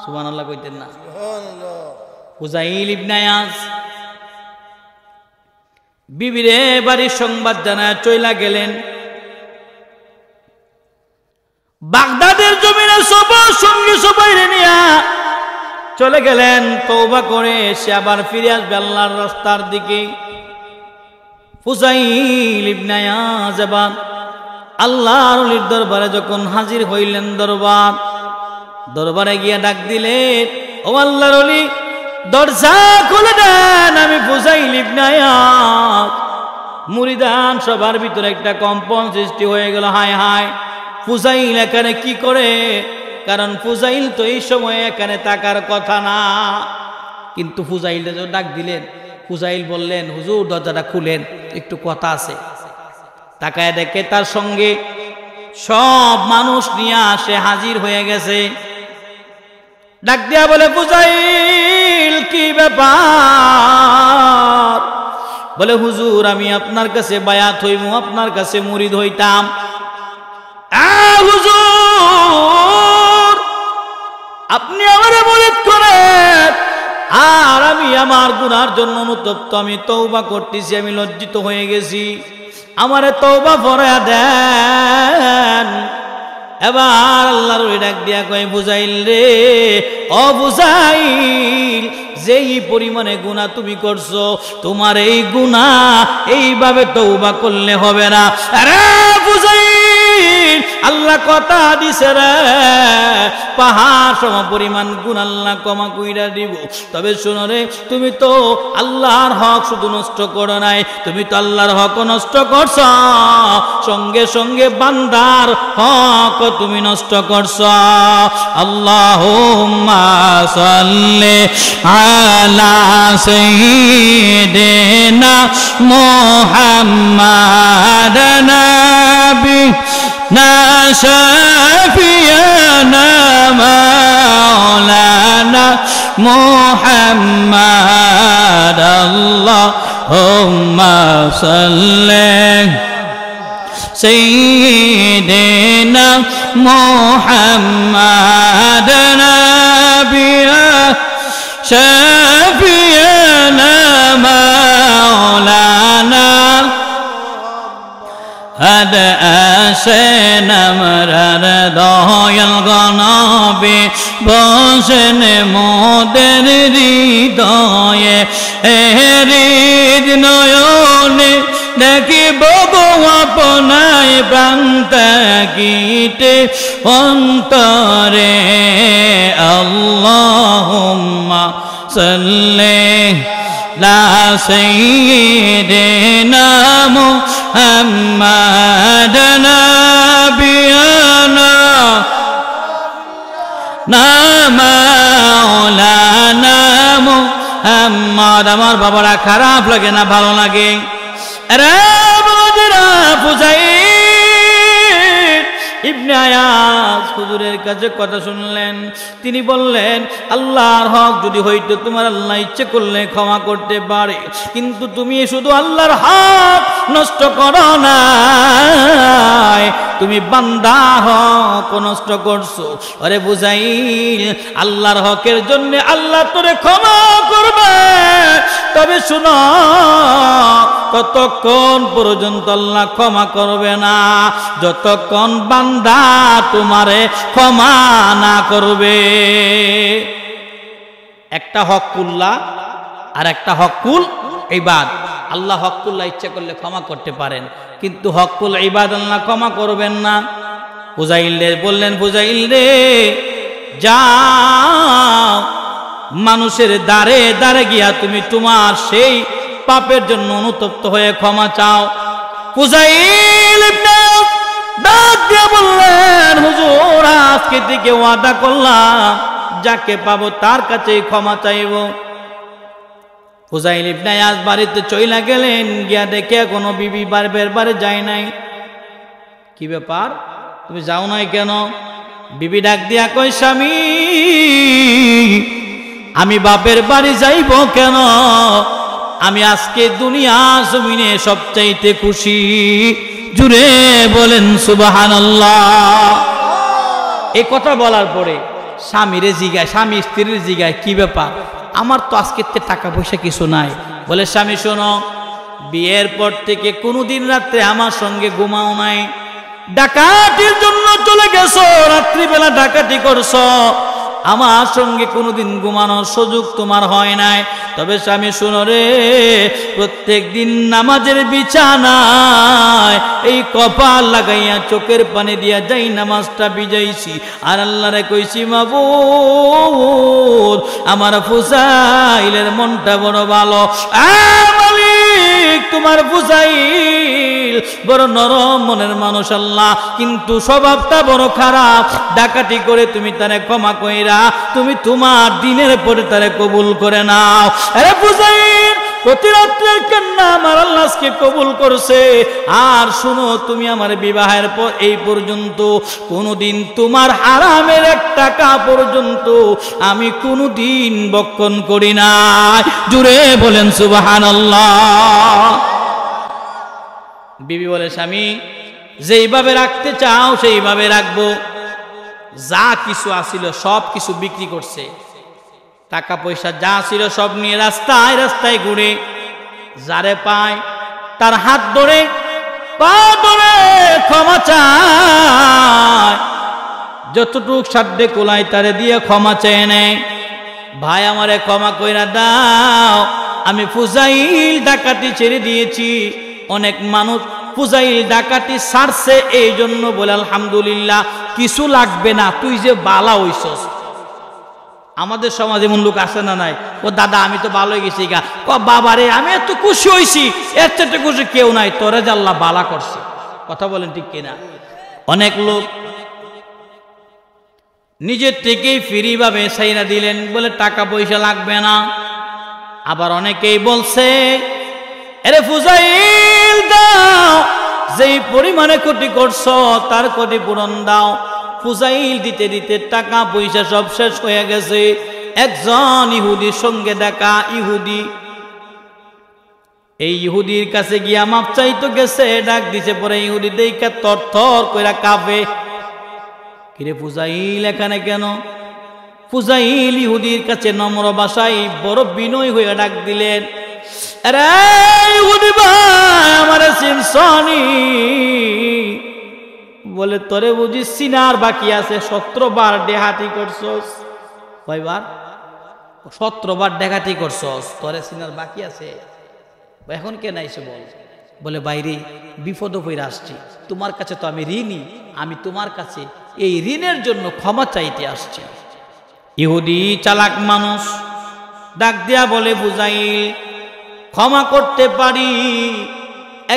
সুবহানাল্লাহ কইতেন না? ফুজাইল ইবনে আয়াজ বিবিরে বাড়ির সংবাদ জানায় চইলা গেলেন। বাগদাদের জমিনে সবার সঙ্গে সবাই নিয়া চলে গেলেন। তওবা করে সে আবার ফিরে আসবে আল্লাহর রাস্তার দিকে। ফুজাইল ইবনে আয়াজ এবার আল্লাহর ওলির দরবারে যখন হাজির হইলেন, দরবারে গিয়া ডাক দিলেন, ও আল্লাহর ওলি, দরজা খুলে দেন, আমি ফুজাইল ইবনে আয়াজ। মুরিদান সবার ভিতরে একটা কম্পন সৃষ্টি হয়ে গেল। হায় হায়, ফুজাইল এখানে কি করে? কারণ ফুজাইল তো এই সময় এখানে থাকার কথা না। কিন্তু ফুজাইল ডাক দিলেন। ফুজাইল বললেন, হুজুর দরজাটা খুলেন, একটু কথা আছে। তাকায় দেখে তার সঙ্গে সব মানুষ নিয়ে আসে হাজির হয়ে গেছে। ডাক দিয়া বলে, ফুজাইল কি ব্যাপার? বলে, হুজুর আমি আপনার কাছে বায়াত হইব, আপনার কাছে মুরিদ হইতাম। হুজুর আপনি আমারে মুরিদ করেন, আর আমি আমার গুনার জন্য অনুতপ্ত, আমি তওবা করতেছি, আমি লজ্জিত হয়ে গেছি, আমারে তওবা ফরায়া দেন। এবার আল্লাহর ওই ডাক দিয়া কয়, বুঝাইল রে, ও বুঝাইল, যেই পরিমাণে গুনাহ তুমি করছো, তোমার এই গুনাহ এইভাবে তওবা করলে হবে না। আরে বুঝাইল, আল্লাহ কথা দিছে রে, পাহাড় সম পরিমাণ গুনাহ আল্লাহ ক্ষমা কইরা দিব। তবে শোনো রে, তুমি তো আল্লাহর হক শুধু নষ্ট করো নাই, তুমি তো আল্লাহর হক নষ্ট করছো, সঙ্গে সঙ্গে বান্দার হক তুমি নষ্ট করছো। আল্লাহুম্মা সাল্লি আলা সাইয়্যিদিনা মুহাম্মাদ নাবি না শাফিয়ানা মাওলানা মুহাম্মাদ। আল্লাহুম্মা সাল্লি সাইয়্যিদিনা মুহাম্মাদ নাবিয়া শাফিয়ানা মাওলানা আদ আসেন আমরার দয়াল গনবে, বসেন মোদের হৃদয়ে, হৃদ নয়নে দেখিব গো আপনায়, প্রান্ত গীতে অন্তরে। আল্লাহুম্মা সাল্লি লা সাইয়্যিদিনা মুহাম্মাদ নাবিয়ানা না মাওলানা মুহাম্মাদ। আমার বাবারা খারাপ লাগে না ভালো লাগে? আরে বাবাজিরা, ফুজাইল ইবনে আয়াজ হুজুরের কাছে কথা শুনলেন। তিনি বললেন, আল্লাহর হক যদি হইতো, তোমার আল্লাহ ইচ্ছে করলে ক্ষমা করতে পারে, কিন্তু তুমি শুধু আল্লাহর হক নষ্ট করো না, তুমি বান্দার হক নষ্ট করছো। আরে বুঝাইল, আল্লাহর হকের জন্য আল্লাহ তোরে ক্ষমা করবে, তবে শুনো, ততক্ষণ পর্যন্ত আল্লাহ ক্ষমা করবে না যতক্ষণ বান্দা তোমারে ক্ষমা না করবে। একটা হকুল্লাহ আর একটা হকুল ইবাদ। আল্লাহ হকুল্লাহ ইচ্ছা করলে ক্ষমা করতে পারেন, কিন্তু হকুল ইবাদ আল্লাহ ক্ষমা করবেন না। ফুজাইল বললেন, ফুজাইল রে, যাও মানুষের দ্বারে দ্বারে গিয়া তুমি তোমার সেই পাপের জন্য অনুতপ্ত হয়ে ক্ষমা চাও। ফুজাইল ডাক দিয়ে বললেন, হুজুর আজকে থেকে ওয়াদা করলাম, যাকে পাবো তার কাছেই ক্ষমা চাইব। ফুজাইল ইবনে আয়াজ বাড়িতে চইলা গেলেন, গিয়া দেখে কোনো বিবি বারবার বাড়ি যায় নাই। কি ব্যাপার, তুমি যাও নাই কেন? বিবি ডাক দিয়া কয়, স্বামী আমি বাপের বাড়ি যাইব কেন? আমি আজকে দুনিয়া জমিনে সবচাইতে খুশি। জুড়ে বলেন সুবহানাল্লাহ। এই কথা বলার পরে স্বামীরে জিগায়, স্বামী স্ত্রীর জিগায়, কি ব্যাপার, আমার তো আজকে টাকা পয়সা কিছু নাই। বলে, স্বামী শোনো, বিয়ের পর থেকে কোনোদিন রাত্রে আমার সঙ্গে ঘুমাও নাই, ডাকাতির জন্য চলে গেছো, রাত্রিবেলা ডাকাতি করছো, আমার সঙ্গে কোনোদিন ঘুমানোর সুযোগ তোমার হয় নাই। তবে স্বামী শোনো রে, প্রত্যেক দিন নামাজের বিছানায় এই কপাল লাগাইয়া চোখের পানি দিয়া যাই নামাজটা বিজাইছি, আর আল্লাহরে কইছি, মাবুদ আমার ফুজাইলের মনটা বড় ভালো, মালিক তোমার ফুজাইল বড় নরম মনের মানুষ আল্লাহ, কিন্তু স্বভাবটা বড় খারাপ, ডাকাতি করে তুমি তারে ক্ষমা কইরা তুমি তোমার দিনের পরে তারে কবুল করে নাও। আরে ফুজাইল প্রতি রাত্রের কান্না আমার আল্লাহ আজকে কবুল করছে। আর শুনো, তুমি আমার বিবাহের পর এই পর্যন্ত কোনোদিন তোমার হারামের 1 টাকা পর্যন্ত আমি কোনোদিন বক্ষণ করি নাই। জুড়ে বলেন সুবহানাল্লাহ। বিবি বলে, স্বামী যেইভাবে রাখতে চাও সেইভাবে রাখবো। যা কিছু আসিল সব কিছু বিক্রি করছে, টাকা পয়সা যা ছিল সব নিয়ে রাস্তায় রাস্তায় ঘুরে যারে পায় তার হাত ধরে পা ধরে ক্ষমা চায়, যতটুক সাধ্যে কোলায় তারে দিয়ে ক্ষমা চেয়ে নেয়। ভাই আমারে ক্ষমা কইরা দাও, আমি ফুজাইল ডাকাতি ছেড়ে দিয়েছি। অনেক মানুষ ফুজাইল ডাকাতি ছাড়ছে, এই জন্য বলে আলহামদুলিল্লাহ, কিছু লাগবে না, তুই যে বালা হইছস। আমাদের সমাজে এমন লোক আছে না নাই? ও দাদা আমি তো ভালো হয়ে গেছি গা, বাবা রে আমি এত খুশি হয়েছি, এর চেয়ে খুশি কেউ নাই, তোরে যে আল্লাহ বালা করছে। কথা বলেন ঠিক কিনা? অনেক লোক নিজের থেকেই ফ্রি ভাবে ছাইরা দিলেন, বলে টাকা পয়সা লাগবে না। আবার অনেকেই বলছে, আরে ফুজাইল দাও, যেই পরিমাণে ক্ষতি করছ তার ক্ষতিপূরণ দাও। ফুজাইল দিতে দিতে টাকা পয়সা সব শেষ হয়ে গেছে। একজন ইহুদির সঙ্গে দেখা, ইহুদি এই ইহুদির কাছে গিয়া মাপ চাইতো গেছে, ডাক দিছে। পরে ইহুদি দেখে তরতর কইরা কাঁপে, কিরে ফুজাইল এখানে কেন? ফুজাইল ইহুদির কাছে নম্র ভাষায় বড় বিনয় হয়ে ডাক দিলেন, আরে ইহুদি ভাই আমারে চিনছনি? বলে, তোরে বুঝি চিনার বাকি আছে? 17 বার ডাকাতি করছস। কয়বার? 17 বার ডাকাতি করছস, তোরে চিনার বাকি আছে? এখন কেন আইছে বল? বলে, বাইরে বিপদ হয়ে আসছি, তোমার কাছে তো আমি ঋণী, আমি তোমার কাছে এই ঋণের জন্য ক্ষমা চাইতে আসছি। ইহুদি চালাক মানুষ, ডাক দিয়া বলে, ফুজাইল ক্ষমা করতে পারি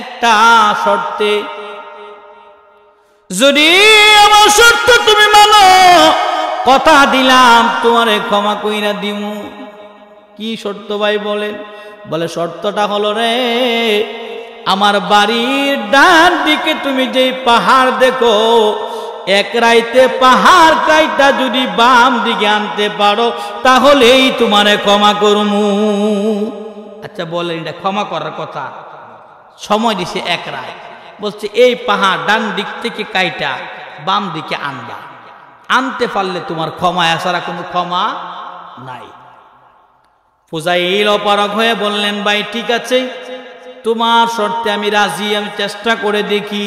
একটা শর্তে, যদি আমার শর্ত তুমি মানো, কথা দিলাম তোমারে ক্ষমা কইরা দিমু। কি শর্ত ভাই বলেন? বলে, শর্তটা হলো রে, আমার বাড়ির ডান দিকে তুমি যেই পাহাড় দেখো, এক রাইতে পাহাড় কাইটা যদি বাম দিকে আনতে পারো তাহলেই তোমারে ক্ষমা করমু। আচ্ছা বলেন, এটা ক্ষমা করার কথা? সময় দিছে 1 রাত। বলছে এই পাহাড় ডান দিক থেকে কাইটা বাম দিকে আনবা, আনতে পারলে তোমার ক্ষমা, এছাড়া কোনো ক্ষমা নাই। ফুজাইল অপারগ হয়ে বললেন, ভাই ঠিক আছে, তোমার শর্তে আমি রাজি, আমি চেষ্টা করে দেখি।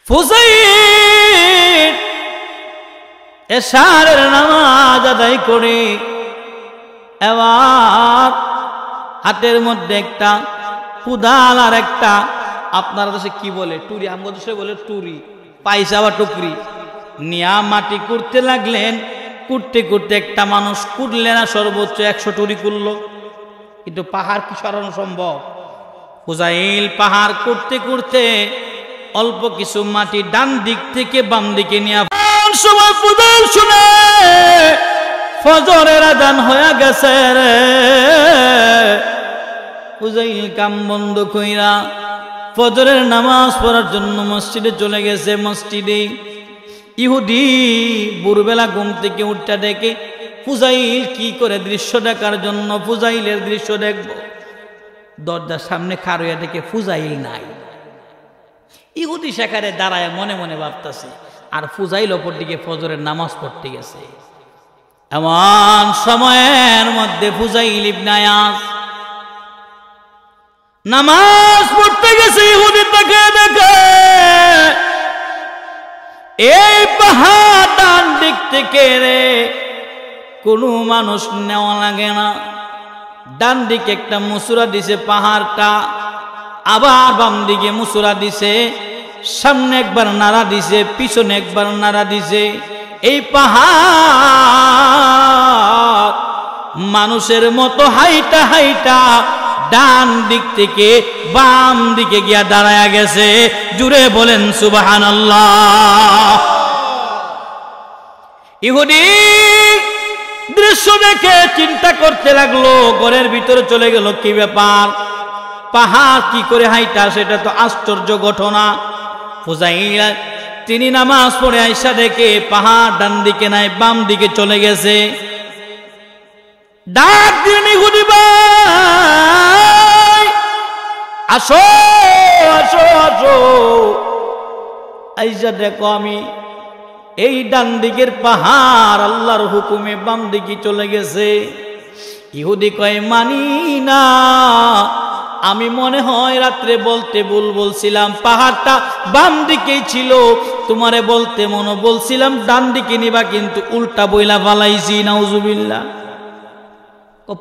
ফুজাইল এশারের নামাজ আদায় করে এবার হাতের মধ্যে একটা কুদাল আর একটা, আপনারা দেশে কি বলে টুরি, আমাদের দেশে বলে টুরি, পাইসা বা টুকরি, নিয়া মাটি কুড়তে লাগলেন। কুড়তে কুড়তে একটা মানুষ কুড়লে না, সর্বোচ্চ 100 টুরি কুড়লো, কিন্তু পাহাড় কি সরানো সম্ভব? ফুজাইল পাহাড় কুড়তে কুড়তে অল্প কিছু মাটি ডান দিক থেকে বাম দিকে নিয়ে সময় ফুজাইল শুনে ফজরের আযান হয়ে গেছে রে। ফুজাইল কাম বন্ধ কইরা ফজরের নামাজ পড়ার জন্য মসজিদে চলে গেছে। মসজিদে ইহুদি ভোরবেলা ঘুম থেকে উঠটা দেখে ফুজাইল কি করে দৃশ্য দেখার জন্য ফুজাইলের দৃশ্য দেখব, দরজার সামনে খাড়িয়া দেখে ফুজাইল নাই। ইহুদি সেখানে দাঁড়ায় মনে মনে ভাবতেছে, আর ফুজাইল ওপর দিকে ফজরের নামাজ পড়তে গেছে। এমন সময়ের মধ্যে ফুজাইল ইবনে আয়াজ নামাজ পড়তে গেছে। ইহুদি তাকে দেখে, এই পাহাড় ডান দিক থেকে রে কোনো মানুষ নেওয়া লাগে না। ডান দিকে একটা মুসুরা দিছে পাহাড়টা, আবার বাম দিকে মুসুরা দিছে, সামনে একবার নাড়া দিছে, পিছনে একবার নাড়া দিছে। এই পাহাড় মানুষের মতো হাইটা হাইটা ডান দিক থেকে বাম দিকে গিয়া দাঁড়ায়া গেছে। জুড়ে বলেন সুবহানাল্লাহ। ইহুদি দৃশ্য দেখে চিন্তা করতে লাগলো, ঘরের ভিতরে চলে গেল। কি ব্যাপার, পাহাড় কি করে হাইটা, সেটা তো আশ্চর্য ঘটনা। ফুজাইল তিনি নামাজ পড়ে আইসা দেখে পাহাড় ডান দিকে নাই, বাম দিকে চলে গেছে। ডাক দিলেন, ইহুদি ভাই আসো আসো আসো, আইসা দেখো আমি এই ডান দিকের পাহাড় আল্লাহর হুকুমে বাম দিকে চলে গেছে। ইহুদি কয়, মানি না, আমি মনে হয় রাত্রে বলতে ভুল বলছিলাম, পাহাড়টা বাম দিকেই ছিল, তোমারে বলতে মনে বলছিলাম ডান দিকে নিবা, কিন্তু উল্টা বইলা ফালাইছি। নাউজুবিল্লাহ।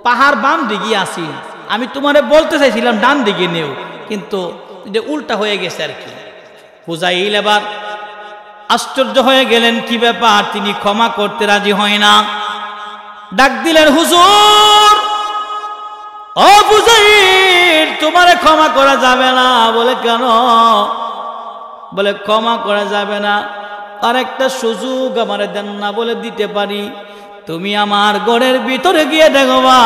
পাহাড় বাম দিকে আসি, আমি তোমারে বলতে চাইছিলাম ডান দিকে নেও, কিন্তু উল্টা হয়ে গেছে আর কি। ফুজাইল এবার আশ্চর্য হয়ে গেলেন, কি ব্যাপার, তিনি ক্ষমা করতে রাজি হয় না। ডাক দিলেন, হুজুর ও ফুজাইল, তোমারে ক্ষমা করা যাবে না। বলে কেন? বলে ক্ষমা করা যাবে না, আর একটা সুযোগ আমারে দেন না। বলে দিতে পারি, তুমি আমার ঘরের ভিতরে গিয়ে দেখবা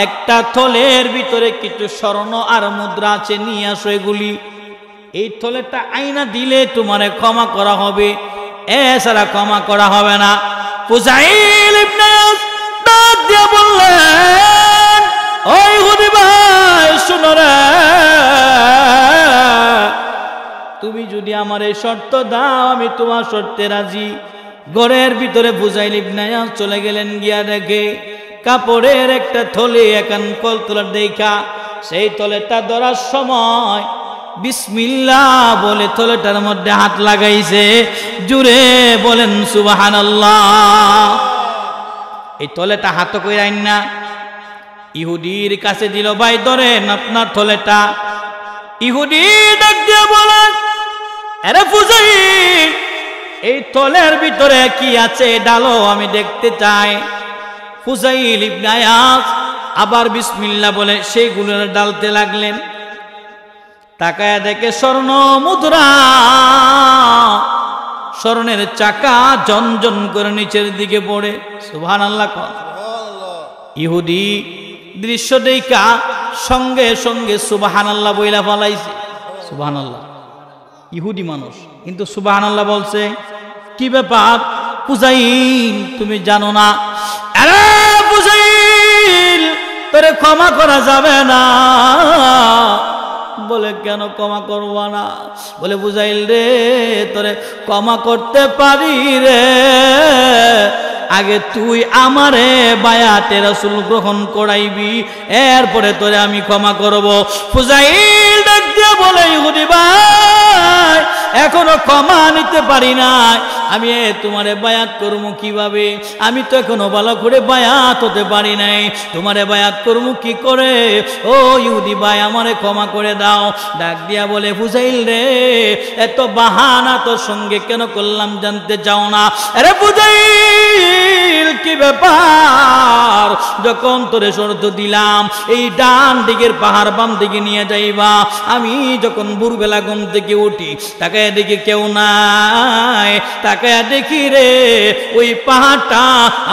একটা থলের ভিতরে কিছু স্বর্ণ আর মুদ্রা আছে, নিয়ে আসো এগুলি। এই থলেটা আইনা দিলে তোমারে ক্ষমা করা হবে, এছাড়া ক্ষমা করা হবে না। ফুজাইল ইবনে ডাক দিয়ে বললেন, ওই ইহুদি ভাই শুনো রে, তুমি যদি আমার এই শর্ত দাও, আমি তোমার শর্তে রাজি। ঘরের ভিতরে ফুজাইল ইবনে চলে গেলেন, গিয়া দেখে কাপড়ের একটা থলে, একান কলতলার দেখা সেই থলেটা ধরার সময় বিসমিল্লাহ বলে থলেটার মধ্যে হাত লাগাইছে। জুড়ে বলেন সুবহানাল্লাহ। এই থলেটা হাত কইরা আইনা ইহুদির কাছে দিল, ভাই ধরেন আপনার থলেটা। ইহুদি ডাক দিয়ে বলেন, আরে ফুজাইল, এই থলের ভিতরে কি আছে ডালো, আমি দেখতে চাই। ফুজাইল ইবনে আয়াজ আবার বিসমিল্লাহ বলে সেইগুলো ডালতে লাগলেন। তাকায় দেখে স্বর্ণ মুদ্রা, স্বর্ণের চাকা ঝনঝন করে নিচের দিকে পড়ে। সুবহানাল্লাহ। ইহুদি দৃশ্য দেখা সঙ্গে সঙ্গে সুবহানাল্লাহ বইলা ফলাইছে। সুবহানাল্লাহ, ইহুদি মানুষ কিন্তু সুবহানাল্লাহ বলছে। কি ব্যাপার ফুজাইল, তুমি জানো না? আরে ফুজাইল, তোরে ক্ষমা করা যাবে না। বলে কেন ক্ষমা করবা না? বলে ফুজাইল রে, তোরে ক্ষমা করতে পারি রে, আগে তুই আমারে বায়াতে রাসূল গ্রহণ করাইবি, এরপরে তোরে আমি ক্ষমা করব। ফুজাইল ডাক দিয়ে বলে, ইহুদি ভাই এখনো ক্ষমা নিতে পারি না, আমি তোমারে বায়াত করবো কিভাবে? আমি তো এখনো ভালো করে বায়াত হতে পারি নাই, তোমারে বায়াত করবো কি করে? ও ইহুদি ভাই, আমারে ক্ষমা করে দাও। ডাক দিয়া বলে, ফুজাইল রে, এত বাহানা তোর সঙ্গে কেন করলাম জানতে চাও না? আরে ফুজাইল, কি ব্যাপার, যখন তোরে শর্ত দিলাম এই ডান দিকের পাহাড় বাম দিকে নিয়ে যাইবা, আমি যখন ভোরবেলা ঘুম থেকে উঠি তাকায় দেখি কেউ নাই, তাকায় দেখি রে ওই পাহাড়টা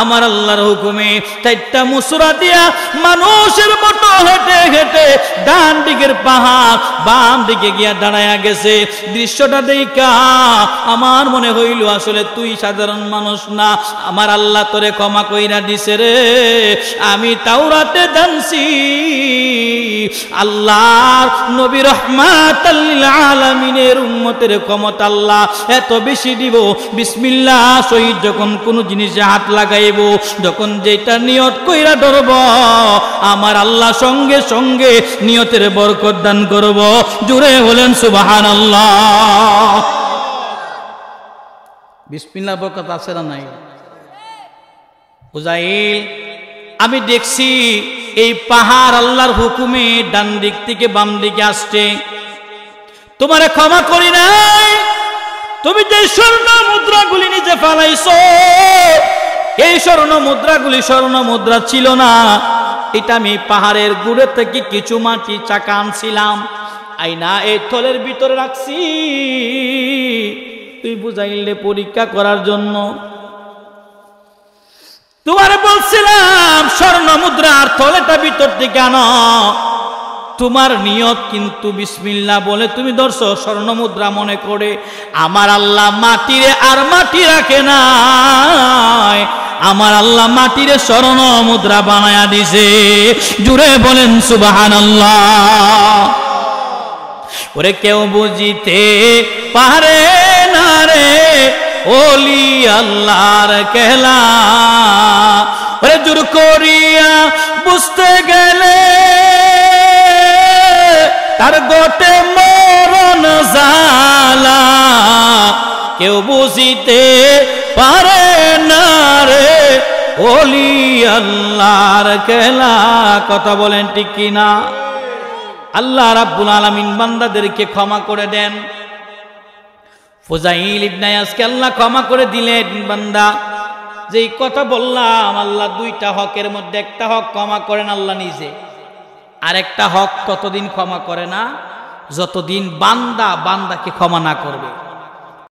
আমার আল্লাহর হুকুমে চারটা মুসরা দিয়া মানুষের মতো হেঁটে হেঁটে ডান দিকের পাহাড় বাম দিকে গিয়া দাঁড়ায়া গেছে। দৃশ্যটা দেখা আমার মনে হইল আসলে তুই সাধারণ মানুষ না, আমার আল্লাহ তোরে ক্ষমা কইরা দিছে রে। আমি তাওরাতে জানছি আল্লাহর নবী রহমাতাল লিল আলামিনের উম্মতের ক্ষমতা আল্লাহ এত বেশি দিব, বিসমিল্লাহ শহীদ যখন কোন জিনিসে হাত লাগাইব, যখন যেটা নিয়ত কইরা ধরব, আমার আল্লাহ সঙ্গে সঙ্গে নিয়তের বরকত দান করব। জুড়ে বলেন সুবহানাল্লাহ। বিসমিল্লাহ বরকত আছে না নাই? ফুজাইল, আমি দেখছি এই পাহাড় আল্লাহর হুকুমে ডান দিক থেকে বাম দিকে আসছে, তোমারে ক্ষমা করি নাই। তুমি যে স্বর্ণ মুদ্রাগুলি নিজে ফালাইছো, এই স্বর্ণ মুদ্রাগুলি স্বর্ণ মুদ্রা ছিল না, এটা আমি পাহাড়ের গুড়ে থেকে কিছু মাটি চাকা আনছিলাম, আইনা এই থলের ভিতরে রাখছি তুই বুঝাইলে পরীক্ষা করার জন্য। তোমারে বলছিলাম স্বর্ণ মুদ্রার থলেটা ভিতর থেকে আনো, তোমার নিয়ত কিন্তু বিসমিল্লাহ বলে তুমি ধরছো স্বর্ণ মুদ্রা মনে করে। আমার আল্লাহ মাটিরে আর মাটি রাখে নাই, আমার আল্লাহ মাটিরে স্বর্ণ মুদ্রা বানায়া দিছে। জুড়ে বলেন সুবহানাল্লাহ। ওরে কেউ বুঝিতে পারে না রে ওলি আল্লাহর খেলা, ওরে জোর করিয়া বুঝতে গেলে তার গোটে মরণ জালা। কেউ বুঝিতে পারে না রে ওলি আল্লাহর খেলা। কথা বলেন ঠিক কিনা? আল্লাহ রাব্বুল আলামিন বান্দাদেরকে ক্ষমা করে দেন। ফুজাইল ইবনে ইয়াসকে আল্লাহ ক্ষমা করে দিলেন। বান্দা যেই কথা বললাম, আল্লাহ দুইটা হকের মধ্যে একটা হক ক্ষমা করেন আল্লাহ নিজে, আর একটা হক ততদিন ক্ষমা করে না যতদিন বান্দা বান্দাকে ক্ষমা না করবে।